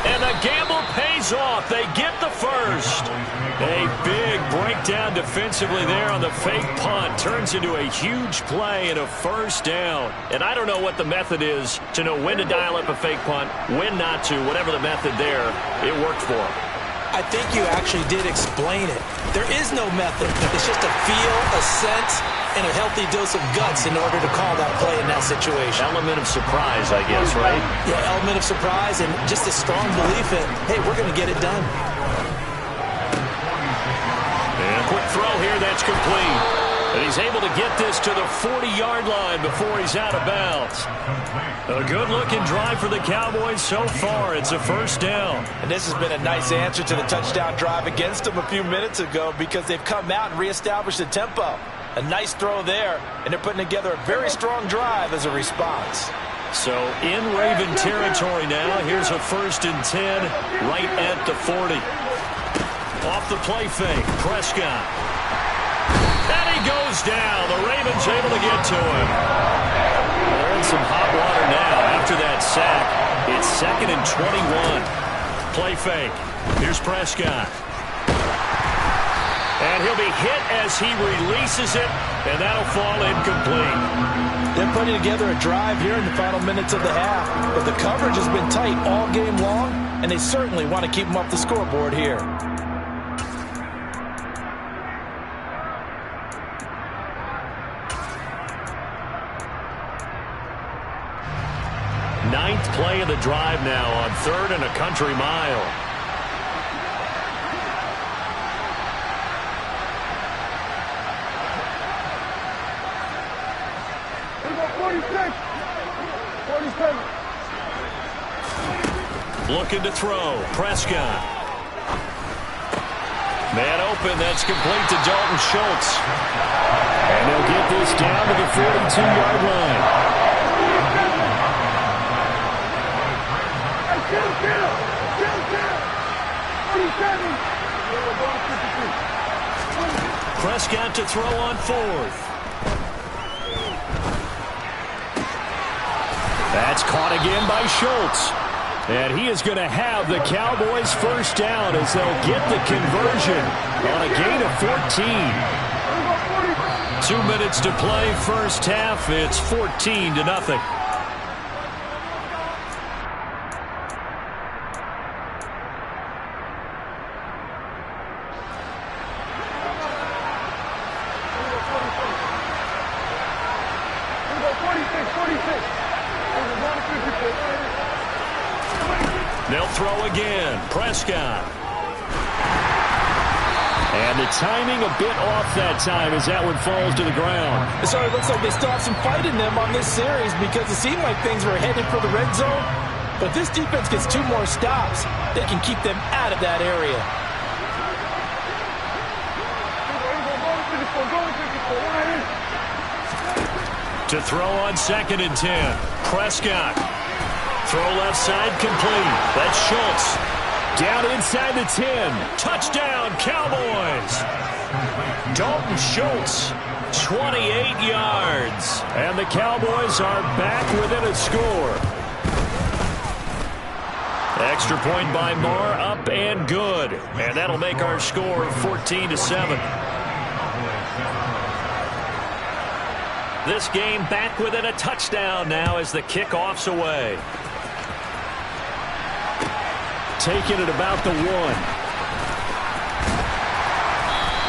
And the gamble pays off. They get the first. A big breakdown defensively there on the fake punt. Turns into a huge play and a 1st down. And I don't know what the method is to know when to dial up a fake punt, when not to. Whatever the method there, it worked for him.
I think you actually did explain it. There is no method. It's just a feel, a sense, and a healthy dose of guts in order to call that play in that situation.
Element of surprise, I guess, right?
Yeah, element of surprise and just a strong belief in, hey, we're going to get it done.
And a quick throw here, that's complete. And he's able to get this to the 40-yard line before he's out of bounds. A good-looking drive for the Cowboys so far. It's a 1st down.
And this has been a nice answer to the touchdown drive against them a few minutes ago because they've come out and reestablished the tempo. A nice throw there, and they're putting together a very strong drive as a response.
So in Raven territory now, here's a 1st and 10 right at the 40. Off the play fake, Prescott. And he goes down. The Ravens able to get to him. They're in some hot water now after that sack. It's 2nd and 21. Play fake. Here's Prescott. And he'll be hit as he releases it, and that'll fall incomplete.
They're putting together a drive here in the final minutes of the half, but the coverage has been tight all game long, and they certainly want to keep them off the scoreboard here.
Ninth play of the drive now on 3rd and a country mile. Looking to throw. Prescott. Man open. That's complete to Dalton Schultz. And they'll get this down to the 42-yard line. Prescott to throw on 4th. That's caught again by Schultz. And he is going to have the Cowboys first down as they'll get the conversion on a gain of 14.
2 minutes to play first half. It's 14-0. They'll throw again. Prescott.
And the timing a bit off that time as that one falls to the ground.
So it looks like they still have some fight in them on this series because it seemed like things were headed for the red zone. But if this defense gets 2 more stops, they can keep them out of that area.
To throw on 2nd and 10. Prescott. Throw left side complete. That's Schultz.
Down inside the 10.
Touchdown, Cowboys. Dalton Schultz, 28 yards.
And the Cowboys are back within a score.
Extra point by Marr, up and good. And that'll make our score 14-7. This game back within a touchdown now as the kickoff's away.
Taking it about the 1.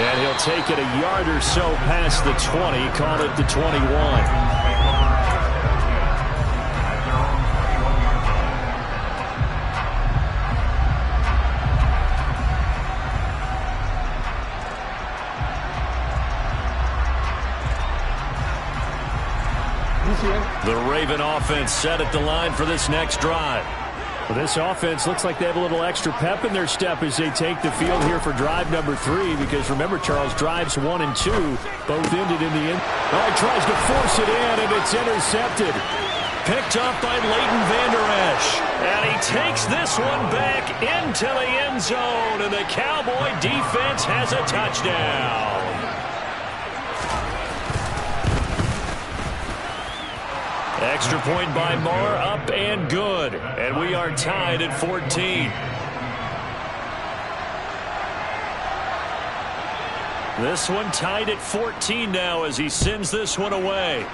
And he'll take it a yard or so past the 20, call it the 21.
The Raven offense set at the line for this next drive.
Well, this offense looks like they have a little extra pep in their step as they take the field here for drive number 3. Because remember, Charles, drives 1 and 2 both ended in the end. Oh, he tries to force it in, and it's intercepted.
Picked up by Leighton Vander Esch. And he takes this one back into the end zone. And the Cowboy defense has a touchdown. Extra point by Marr, up and good. And we are tied at 14. This one tied at 14 now as he sends this one away.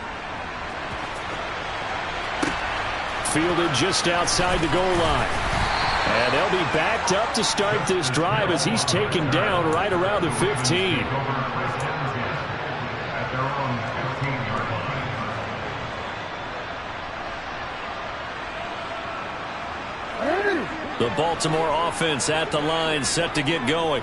Fielded just outside the goal line. And they'll be backed up to start this drive as he's taken down right around the 15.
The Baltimore offense at the line, set to get going.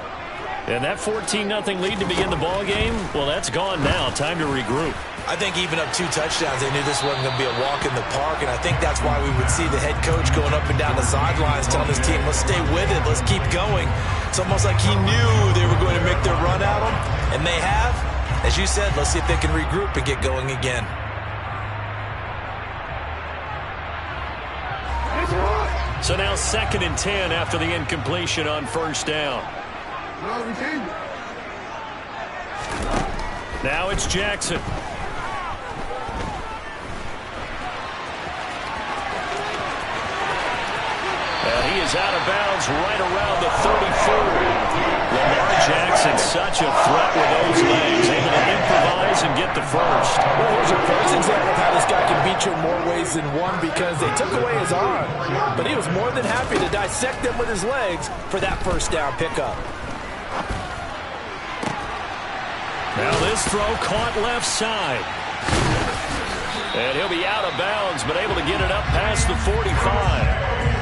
And that 14-0 lead to begin the ball game, well, that's gone now. Time to regroup.
I think even up 2 touchdowns, they knew this wasn't going to be a walk in the park, and I think that's why we would see the head coach going up and down the sidelines telling his team, let's stay with it, let's keep going. It's almost like he knew they were going to make their run at him, and they have. As you said, let's see if they can regroup and get going again.
So now 2nd and 10 after the incompletion on first down. Now it's Jackson. And he is out of bounds right around the 34. Lamar Jackson, such a threat with those legs, able to improvise and get the first.
Well, here's a first example of how this guy can beat you in more ways than one because they took away his arm, but he was more than happy to dissect them with his legs for that first down pickup.
Now this throw caught left side. And he'll be out of bounds, but able to get it up past the 45.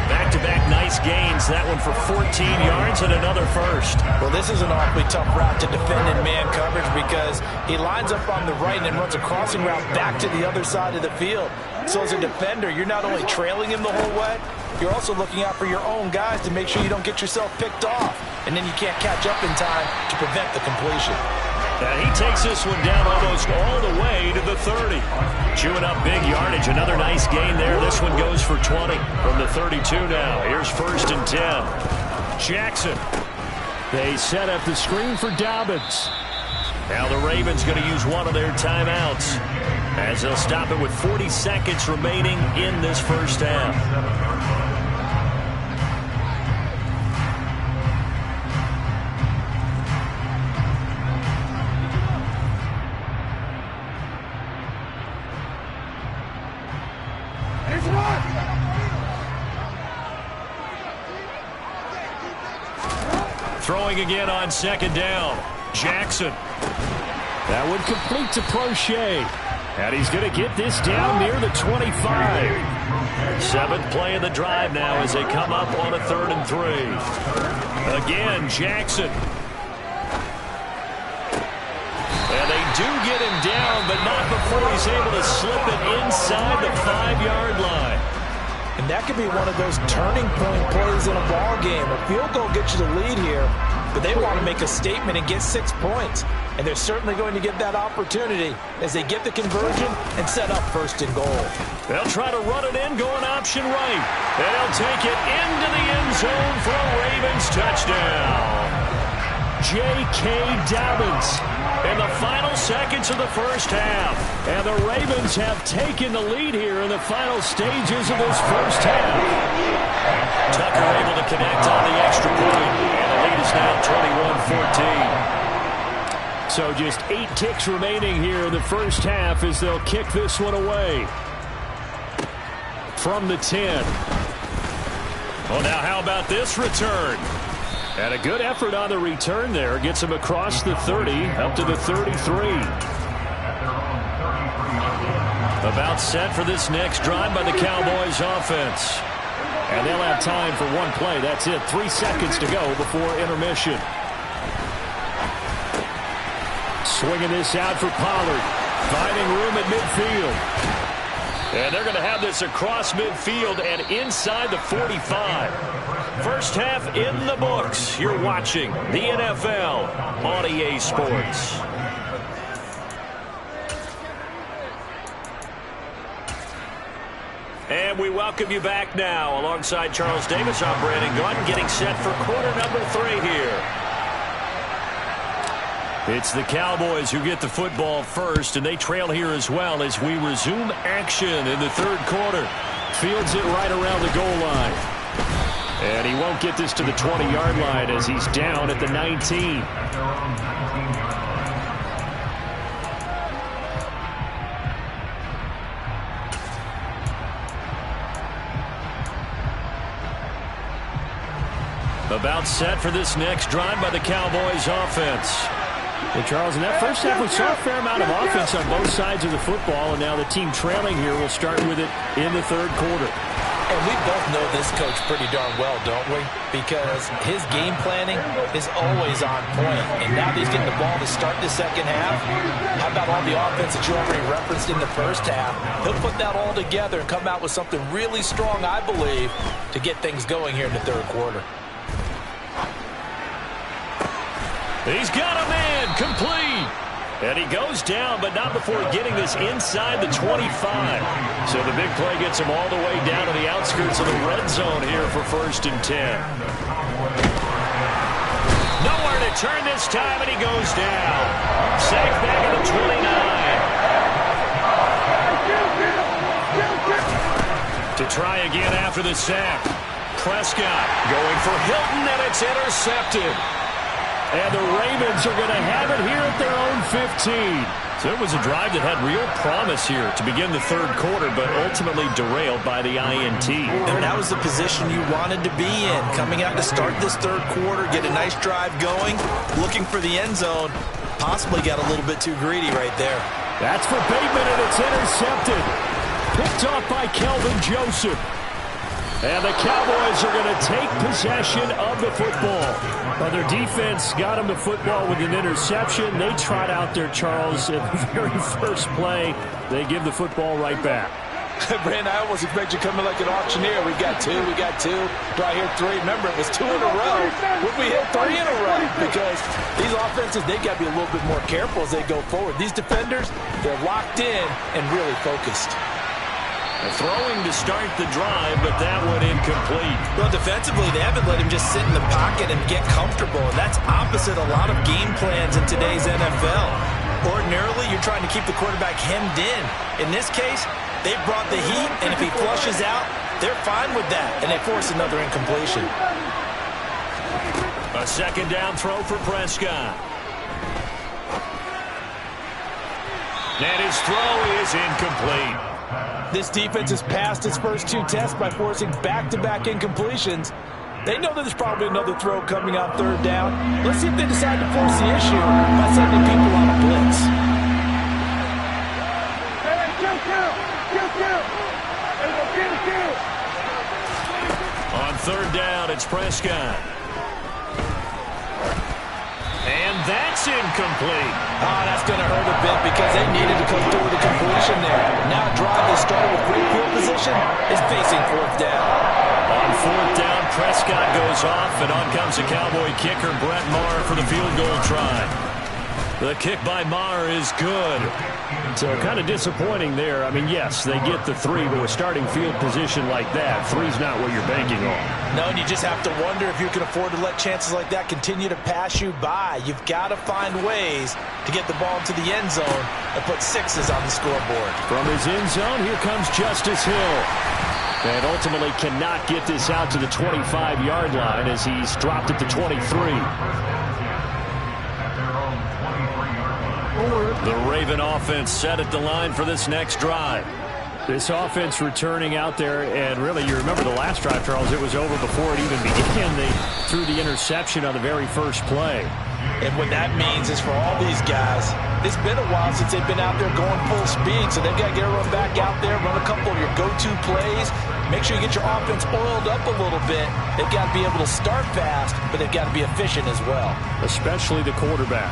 Back-to-back nice gains. That one for 14 yards and another first.
Well, this is an awfully tough route to defend in man coverage because he lines up on the right and then runs a crossing route back to the other side of the field. So as a defender, you're not only trailing him the whole way, you're also looking out for your own guys to make sure you don't get yourself picked off. And then you can't catch up in time to prevent the completion.
And he takes this one down almost all the way to the 30. Chewing up big yardage. Another nice gain there. This one goes for 20 from the 32 now. Here's 1st and 10. Jackson.
They set up the screen for Dobbins.
Now the Ravens going to use one of their timeouts as they'll stop it with 40 seconds remaining in this first half. Throwing again on second down. Jackson.
That would complete to Prochet. And he's going to get this down near the 25.
Seventh play of the drive now as they come up on a 3rd and 3. Again, Jackson. And they do get him down, but not before he's able to slip it inside the 5-yard line.
And that could be one of those turning point plays in a ball game. A field goal gets you the lead here, but they want to make a statement and get 6 points. And they're certainly going to get that opportunity as they get the conversion and set up 1st and goal.
They'll try to run it in, going option right. And they'll take it into the end zone for a Ravens touchdown.
J.K. Dobbins
In the final seconds of the first half.
And the Ravens have taken the lead here in the final stages of this first half.
Tucker able to connect on the extra point. And the lead is now 21-14.
So just 8 ticks remaining here in the first half as they'll kick this one away. From the 10.
Well, now how about this return?
And a good effort on the return there. Gets him across the 30, up to the 33.
About set for this next drive by the Cowboys offense.
And they'll have time for one play. That's it. 3 seconds to go before intermission. Swinging this out for Pollard. Finding room at midfield.
And they're going to have this across midfield and inside the 45. First half in the books. You're watching the NFL on EA Sports. And we welcome you back now. Alongside Charles Davis, I'm Brandon Gunn, getting set for quarter number 3 here. It's the Cowboys who get the football first, and they trail here as well as we resume action in the 3rd quarter.
Fields it right around the goal line. And he won't get this to the 20-yard line as he's down at the 19.
About set for this next drive by the Cowboys offense.
Well, Charles, in that first half, we saw a fair amount of offense on both sides of the football, and now the team trailing here will start with it in the 3rd quarter.
And we both know this coach pretty darn well, don't we? Because his game planning is always on point. And now that he's getting the ball to start the second half, how about all the offense that you already referenced in the first half? He'll put that all together and come out with something really strong, I believe, to get things going here in the 3rd quarter.
He's got a man, complete. And he goes down, but not before getting this inside the 25. So the big play gets him all the way down to the outskirts of the red zone here for 1st and 10. Nowhere to turn this time, and he goes down. Sacked back at the 29. To try again after the sack. Prescott going for Hilton, and it's intercepted.
And the Ravens are going to have it here at their own 15.
So it was a drive that had real promise here to begin the 3rd quarter, but ultimately derailed by the INT.
And that was the position you wanted to be in. Coming out to start this 3rd quarter, get a nice drive going, looking for the end zone. Possibly got a little bit too greedy right there.
That's for Bateman, and it's intercepted. Picked off by Kelvin Joseph. And the Cowboys are going to take possession of the football. Well, their defense got them the football with an interception. They trot out there, Charles, at the very first play. They give the football right back.
Brandon, I almost expect you coming like an auctioneer. We got 2, we got 2. Do I hear 3? Remember, it was 2 in a row. Would we hit 3 in a row? Because these offenses, they got to be a little bit more careful as they go forward. These defenders, they're locked in and really focused.
Throwing to start the drive, but that one incomplete.
Well, defensively, they haven't let him just sit in the pocket and get comfortable, and that's opposite a lot of game plans in today's NFL. Ordinarily, you're trying to keep the quarterback hemmed in. In this case, they brought the heat, and if he flushes out, they're fine with that, and they force another incompletion.
A 2nd down throw for Prescott. And his throw is incomplete.
This defense has passed its first 2 tests by forcing back-to-back incompletions. They know that there's probably another throw coming on third down. Let's see if they decide to force the issue by sending people on a blitz.
On third down, it's Prescott. And that's incomplete.
Oh, that's going to hurt a bit because they needed to come through with a completion there. Now a drive that started with great field position is facing fourth down.
On fourth down, Prescott goes off, and on comes the Cowboy kicker, Brett Maher, for the field goal try. The kick by Maher is good.
So kind of disappointing there. I mean, yes, they get the 3, but with starting field position like that, 3's not what you're banking on.
No, and you just have to wonder if you can afford to let chances like that continue to pass you by. You've got to find ways to get the ball into the end zone and put 6s on the scoreboard.
From his end zone, here comes Justice Hill. And ultimately cannot get this out to the 25-yard line as he's dropped at the 23.
The Raven offense set at the line for this next drive.
This offense returning out there, and really, you remember the last drive, Charles, it was over before it even began. They threw the interception on the very first play.
And what that means is for all these guys, it's been a while since they've been out there going full speed, so they've got to get everyone back out there, run a couple of your go-to plays, make sure you get your offense oiled up a little bit. They've got to be able to start fast, but they've got to be efficient as well.
Especially the quarterback.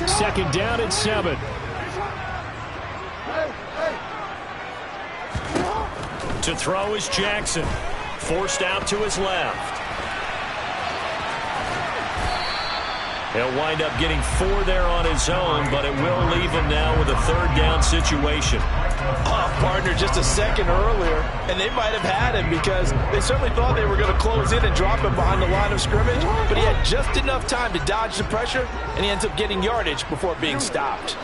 Second down and 7.
To throw is Jackson. Forced out to his left. He'll wind up getting 4 there on his own, but it will leave him now with a third down situation.
Partner just a second earlier, and they might have had him because they certainly thought they were going to close in and drop him behind the line of scrimmage, but he had just enough time to dodge the pressure, and he ends up getting yardage before being stopped.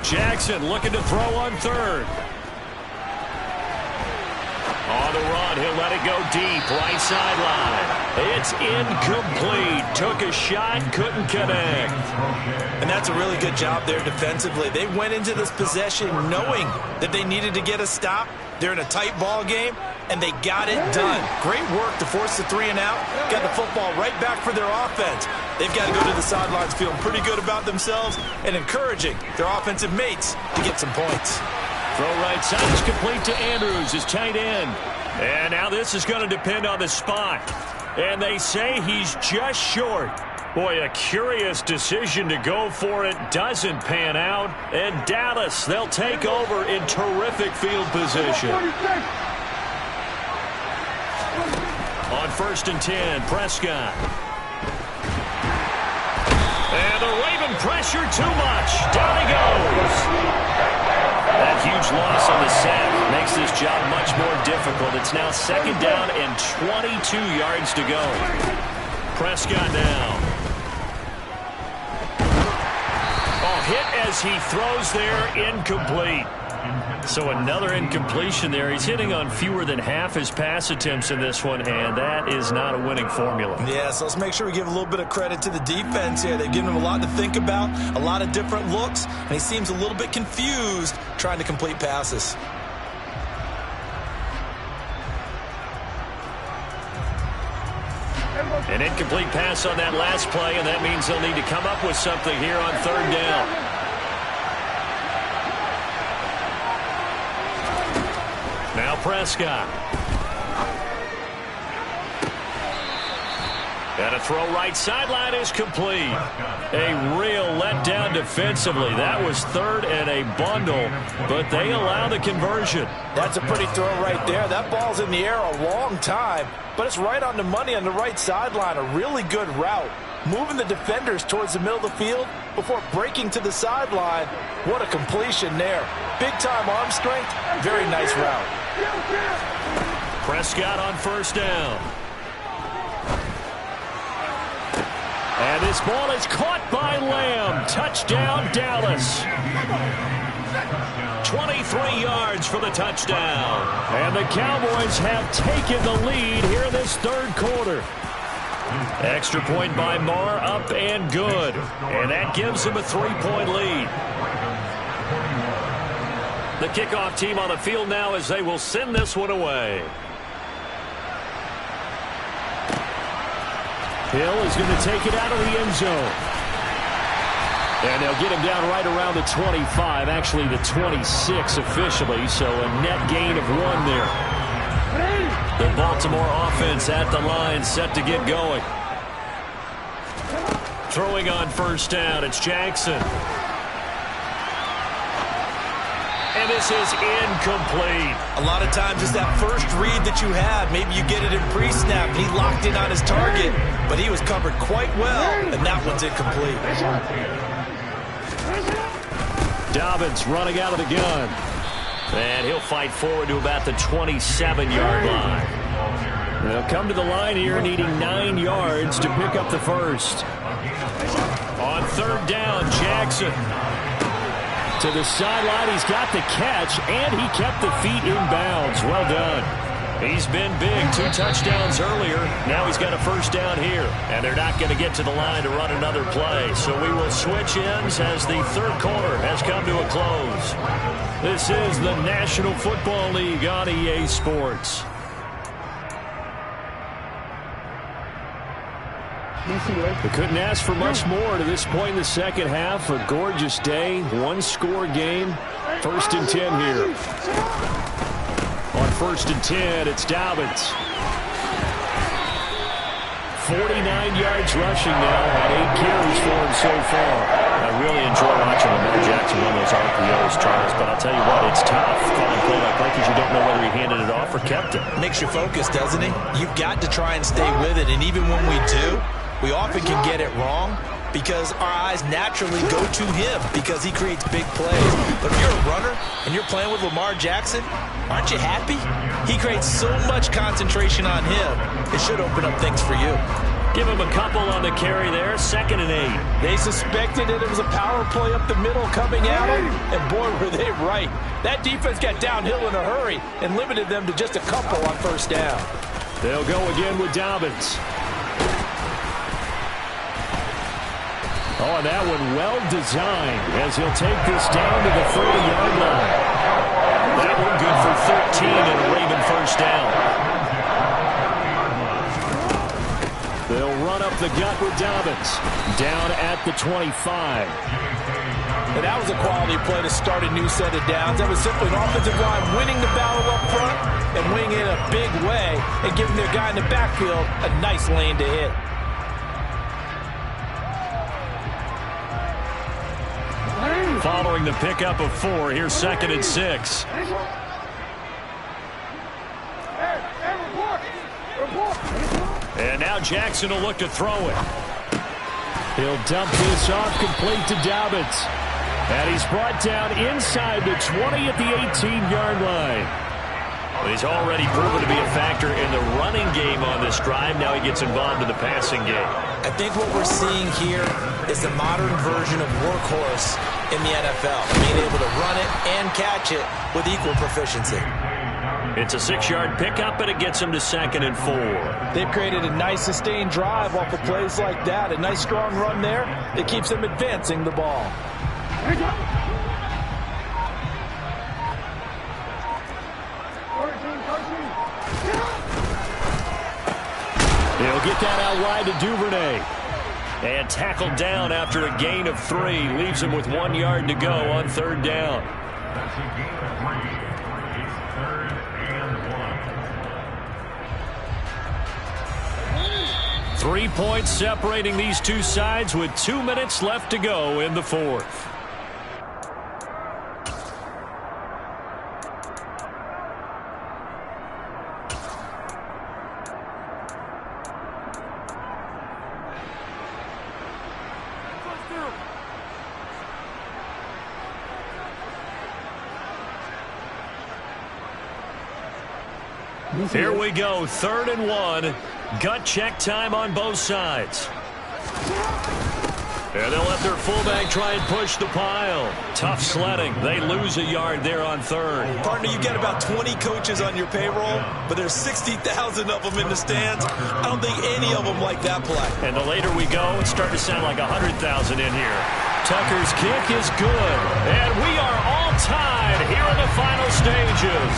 Jackson looking to throw on third. On the run, he'll let it go deep, right sideline. It's incomplete. Took a shot, couldn't connect.
And that's a really good job there defensively. They went into this possession knowing that they needed to get a stop. They're in a tight ball game, and they got it done. Great work to force the 3 and out. Got the football right back for their offense. They've got to go to the sidelines feeling pretty good about themselves and encouraging their offensive mates to get some points.
Throw right side is complete to Andrews, his tight end. And now this is going to depend on the spot. And they say he's just short. Boy, a curious decision to go for it. Doesn't pan out. And Dallas, they'll take over in terrific field position. On 1st and 10, Prescott. And the Raven pressure too much. Down he goes. That huge loss on the sack makes this job much more difficult. It's now second down and 22 yards to go. Prescott now. Oh, hit as he throws there, incomplete. So another incompletion there. He's hitting on fewer than half his pass attempts in this one, and that is not a winning formula.
Yeah, so let's make sure we give a little bit of credit to the defense here. They've given him a lot to think about, a lot of different looks, and he seems a little bit confused trying to complete passes.
An incomplete pass on that last play, and that means they'll need to come up with something here on third down. Now Prescott. And a throw right sideline is complete. A real letdown defensively. That was third and a bundle, but they allow the conversion.
That's a pretty throw right there. That ball's in the air a long time, but it's right on the money on the right sideline. A really good route. Moving the defenders towards the middle of the field before breaking to the sideline. What a completion there. Big-time arm strength. Very nice route.
Prescott on 1st down.
And this ball is caught by Lamb. Touchdown, Dallas.
23 yards for the touchdown.
And the Cowboys have taken the lead here in this third quarter.
Extra point by Maher, up and good. And that gives them a 3-point lead. The kickoff team on the field now as they will send this one away.
Hill is going to take it out of the end zone. And they'll get him down right around the 25, actually the 26 officially, so a net gain of 1 there.
The Baltimore offense at the line, set to get going. Throwing on first down, it's Jackson. And this is incomplete.
A lot of times it's that first read that you have. Maybe you get it in pre-snap, and he locked in on his target, but he was covered quite well, and that one's incomplete.
Dobbins running out of the gun.
And he'll fight forward to about the 27-yard line.
They'll come to the line here needing 9 yards to pick up the first.
On third down, Jackson.
To the sideline, he's got the catch, and he kept the feet in bounds. Well done.
He's been big, 2 touchdowns earlier. Now he's got a first down here. And they're not going to get to the line to run another play. So we will switch ends as the third quarter has come to a close. This is the National Football League on EA Sports.
We couldn't ask for much more to this point in the second half. A gorgeous day, 1-score game. 1st and 10 here. On 1st and 10, it's Dobbins. 49 yards rushing now, and 8 carries for him so far.
I really enjoy watching Lamar Jackson run those RPOs, Charles, but I'll tell you what, it's tough calling play like that because you don't know whether he handed it off or kept it.
Makes you focus, doesn't it? You've got to try and stay with it, and even when we do, we often can get it wrong because our eyes naturally go to him because he creates big plays. But if you're a runner and you're playing with Lamar Jackson, aren't you happy? He creates so much concentration on him. It should open up things for you.
Give him a couple on the carry there, 2nd and 8.
They suspected it was a power play up the middle coming at him, and boy, were they right. That defense got downhill in a hurry and limited them to just a couple on first down.
They'll go again with Dobbins. Oh, and that one well designed as he'll take this down to the 30-yard line.
That one good for 13 and a Raven first down.
They'll run up the gut with Dobbins. Down at the 25.
And that was a quality play to start a new set of downs. That was simply an offensive line winning the battle up front and winning in a big way and giving their guy in the backfield a nice lane to hit.
Following the pickup of 4, here's 2nd and 6. And now Jackson will look to throw it.
He'll dump this off complete to Dobbins. And he's brought down inside the 20 at the 18-yard line.
Well, he's already proven to be a factor in the running game on this drive. Now he gets involved in the passing game.
I think what we're seeing here is the modern version of workhorse in the NFL. Being able to run it and catch it with equal proficiency.
It's a 6-yard pickup, and it gets him to 2nd and 4.
They've created a nice sustained drive off of plays like that. A nice strong run there that keeps them advancing the ball.
He'll get that out wide to Duvernay.
And tackled down after a gain of 3. Leaves him with 1 yard to go on 3rd down. 3 points separating these two sides with 2 minutes left to go in the 4th. Here we go, 3rd and 1. Gut check time on both sides. And they'll let their fullback try and push the pile. Tough sledding. They lose a yard there on third.
Partner, you got about 20 coaches on your payroll, but there's 60,000 of them in the stands. I don't think any of them like that play.
And the later we go, it's starting to sound like 100,000 in here. Tucker's kick is good. And we are all tied here in the final stages.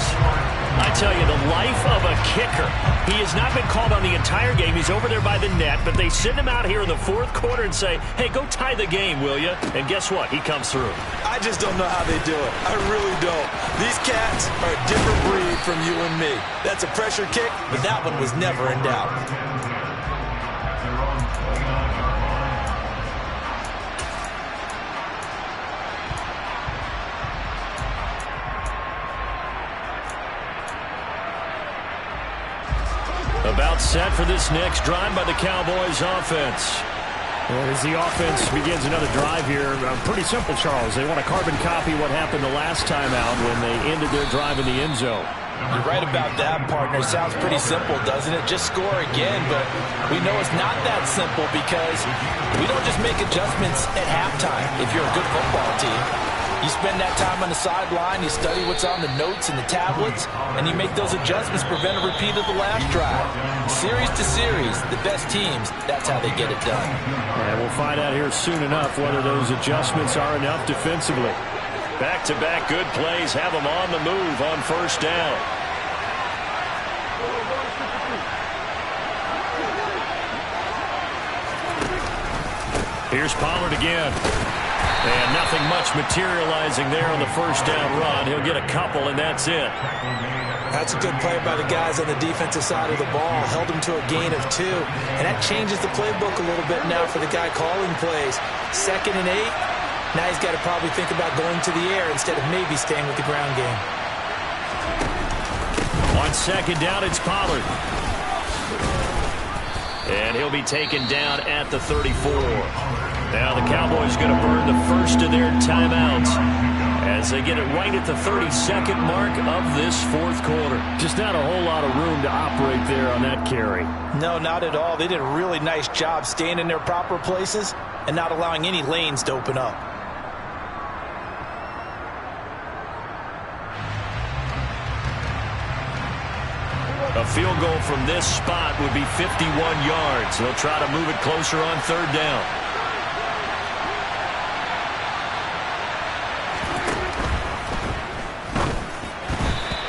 I tell you, the life of a kicker. He has not been called on the entire game. He's over there by the net, but they send him out here in the fourth quarter and say, hey, go tie the game, will you? And guess what? He comes through.
I just don't know how they do it. I really don't. These cats are a different breed from you and me. That's a pressure kick, but that one was never in doubt.
About set for this next drive by the Cowboys offense.
Well, as the offense begins another drive here, pretty simple, Charles. They want to carbon copy what happened the last time out when they ended their drive in the end zone.
You're right about that, partner. Sounds pretty simple, doesn't it? Just score again, but we know it's not that simple because we don't just make adjustments at halftime if you're a good football team. You spend that time on the sideline, you study what's on the notes and the tablets, and you make those adjustments, prevent a repeat of the last drive. Series to series, the best teams, that's how they get it done.
And we'll find out here soon enough whether those adjustments are enough defensively.
Back-to-back good plays have them on the move on first down. Here's Pollard again. And nothing much materializing there on the first down run. He'll get a couple, and that's it.
That's a good play by the guys on the defensive side of the ball. Held them to a gain of 2. And that changes the playbook a little bit now for the guy calling plays. 2nd and 8. Now he's got to probably think about going to the air instead of maybe staying with the ground game.
On second down, it's Pollard. And he'll be taken down at the 34. Now the Cowboys going to burn the first of their timeouts as they get it right at the 32nd mark of this fourth quarter.
Just not a whole lot of room to operate there on that carry.
No, not at all. They did a really nice job staying in their proper places and not allowing any lanes to open up.
A field goal from this spot would be 51 yards. They'll try to move it closer on third down.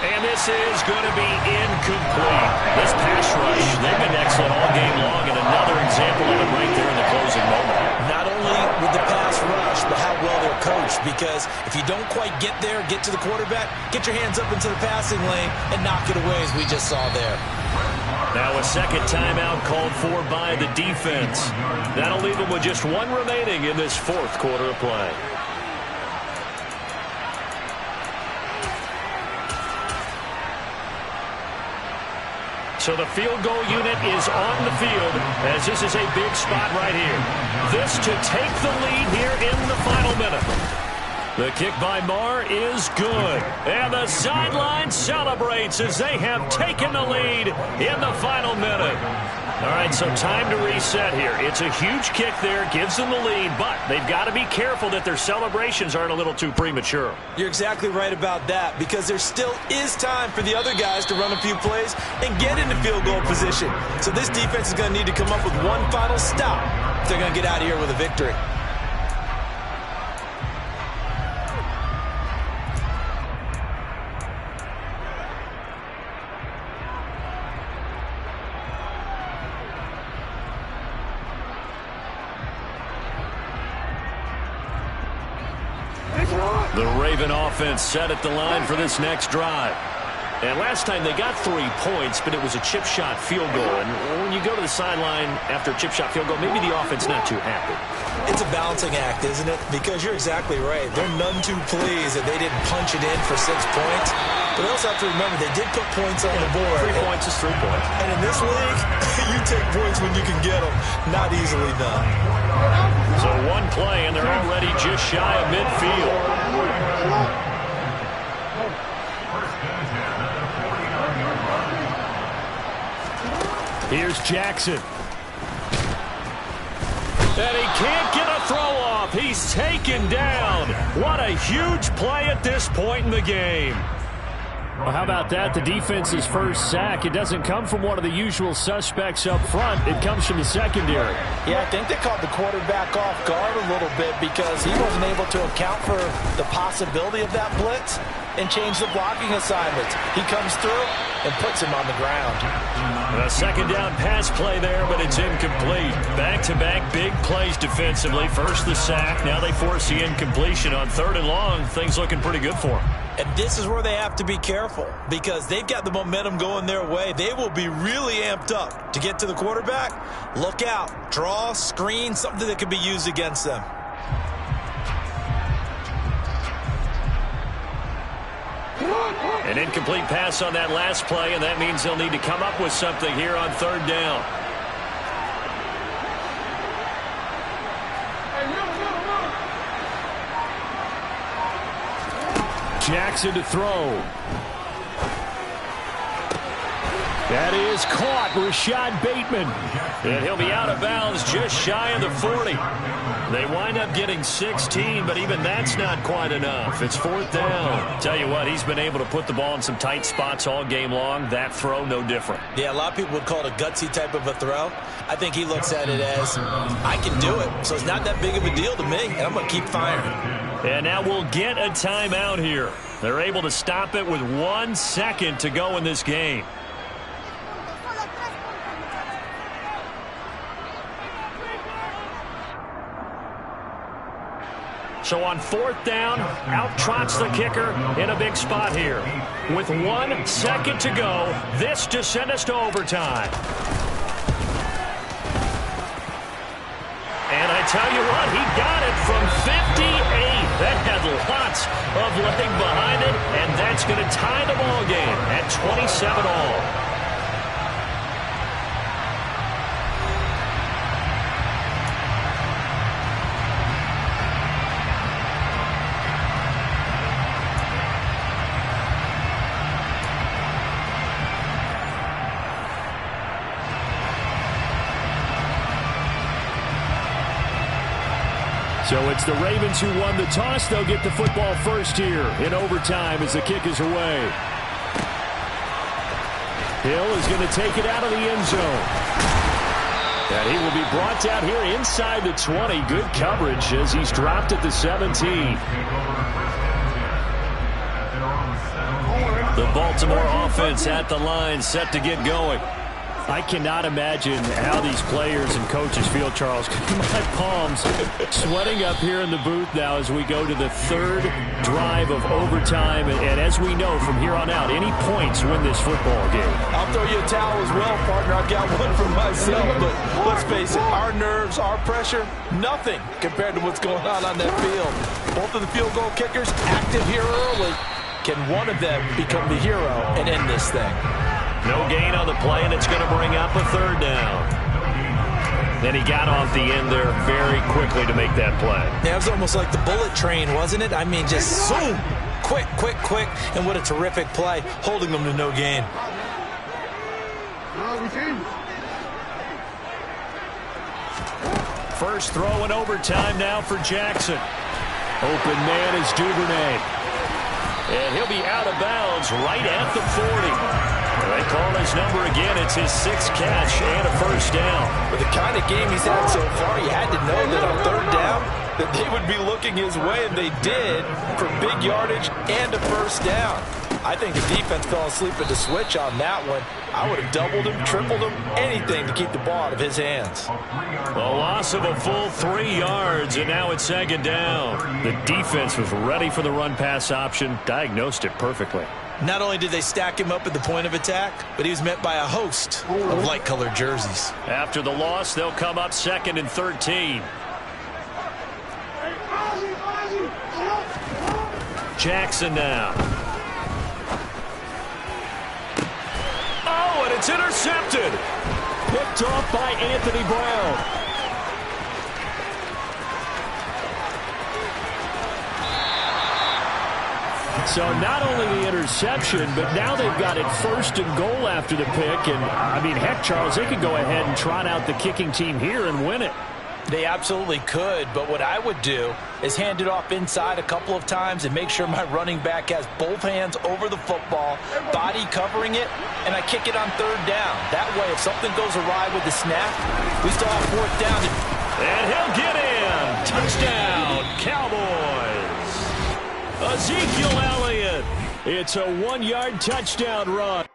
And this is going to be incomplete. This pass rush, they've been excellent all game long, and another example of it right there in the closing moment.
Not only with the pass rush, but how well they're coached. Because if you don't quite get there, get to the quarterback, get your hands up into the passing lane and knock it away as we just saw there.
Now a second timeout called for by the defense. That'll leave them with just one remaining in this fourth quarter of play. So the field goal unit is on the field as this is a big spot right here. This to take the lead here in the final minute. The kick by Marr is good. And the sideline celebrates as they have taken the lead in the final minute. All right, so time to reset here. It's a huge kick there, gives them the lead, but they've got to be careful that their celebrations aren't a little too premature.
You're exactly right about that because there still is time for the other guys to run a few plays and get into field goal position. So this defense is going to need to come up with one final stop if they're going to get out of here with a victory.
The Raven offense set at the line for this next drive. And last time they got 3 points, but it was a chip shot field goal. And when you go to the sideline after a chip shot field goal, maybe the offense not too happy.
It's a balancing act, isn't it? Because you're exactly right. They're none too pleased that they didn't punch it in for 6 points. But they also have to remember they did put points on the board.
3 points is 3 points.
And in this league, you take points when you can get them. Not easily done.
So one play, and they're already just shy of midfield.
Here's Jackson.
And he can't get a throw he's taken down. What a huge play at this point in the game.
Well, how about that? The defense's first sack. It doesn't come from one of the usual suspects up front. It comes from the secondary.
Yeah, I think they caught the quarterback off guard a little bit because he wasn't able to account for the possibility of that blitz and change the blocking assignments. He comes through and puts him on the ground.
A second down pass play there, but it's incomplete. Back-to-back big plays defensively. First the sack. Now they force the incompletion on 3rd and long. Things looking pretty good for them.
And this is where they have to be careful because they've got the momentum going their way. They will be really amped up to get to the quarterback. Look out. Draw, screen, something that can be used against them.
An incomplete pass on that last play, and that means they'll need to come up with something here on 3rd down.
Jackson to throw. That is caught. Rashad Bateman.
And he'll be out of bounds just shy of the 40. They wind up getting 16, but even that's not quite enough. It's 4th down. Tell you what, he's been able to put the ball in some tight spots all game long. That throw, no different.
Yeah, a lot of people would call it a gutsy type of a throw. I think he looks at it as, I can do it, so it's not that big of a deal to me, and I'm going to keep firing.
And now we'll get a timeout here. They're able to stop it with 1 second to go in this game. So on 4th down, out trots the kicker in a big spot here. With 1 second to go, this to send us to overtime. And I tell you what, he got it from 58. That had lots of leg behind it, and that's going to tie the ball game at 27 all.
So it's the Ravens who won the toss. They'll get the football first here in overtime as the kick is away. Hill is going to take it out of the end zone. And he will be brought down here inside the 20. Good coverage as he's dropped at the 17.
The Baltimore offense at the line, set to get going.
I cannot imagine how these players and coaches feel, Charles. My palms sweating up here in the booth now as we go to the 3rd drive of overtime. And as we know from here on out, any points win this football game.
I'll throw you a towel as well, partner. I've got one for myself. But let's face it, our nerves, our pressure, nothing compared to what's going on that field. Both of the field goal kickers active here early. Can one of them become the hero and end this thing?
No gain on the play, and it's going to bring up a 3rd down. Then he got off the end there very quickly to make that play.
Yeah, it was almost like the bullet train, wasn't it? I mean, just zoom, quick, quick, quick, and what a terrific play, holding them to no gain.
First throw in overtime now for Jackson.
Open man is Duvernay.
And he'll be out of bounds right at the 40. They call his number again. It's his 6th catch and a first down.
With the kind of game he's had so far, you had to know that on 3rd down that they would be looking his way, and they did, for big yardage and a first down. I think the defense fell asleep at the switch on that one. I would have doubled him, tripled him, anything to keep the ball out of his hands.
A loss of a full 3 yards, and now it's 2nd down.
The defense was ready for the run-pass option, diagnosed it perfectly.
Not only did they stack him up at the point of attack, but he was met by a host of light-colored jerseys.
After the loss, they'll come up 2nd and 13. Jackson now. Oh, and it's intercepted.
Picked off by Anthony Brown. So not only the interception, but now they've got it 1st and goal after the pick. And, I mean, heck, Charles, they could go ahead and trot out the kicking team here and win it.
They absolutely could, but what I would do is hand it off inside a couple of times and make sure my running back has both hands over the football, body covering it, and I kick it on third down. That way, if something goes awry with the snap, we still have fourth down.
And he'll get in. Touchdown, Cowboys. Ezekiel Elliott.
It's a 1-yard touchdown run.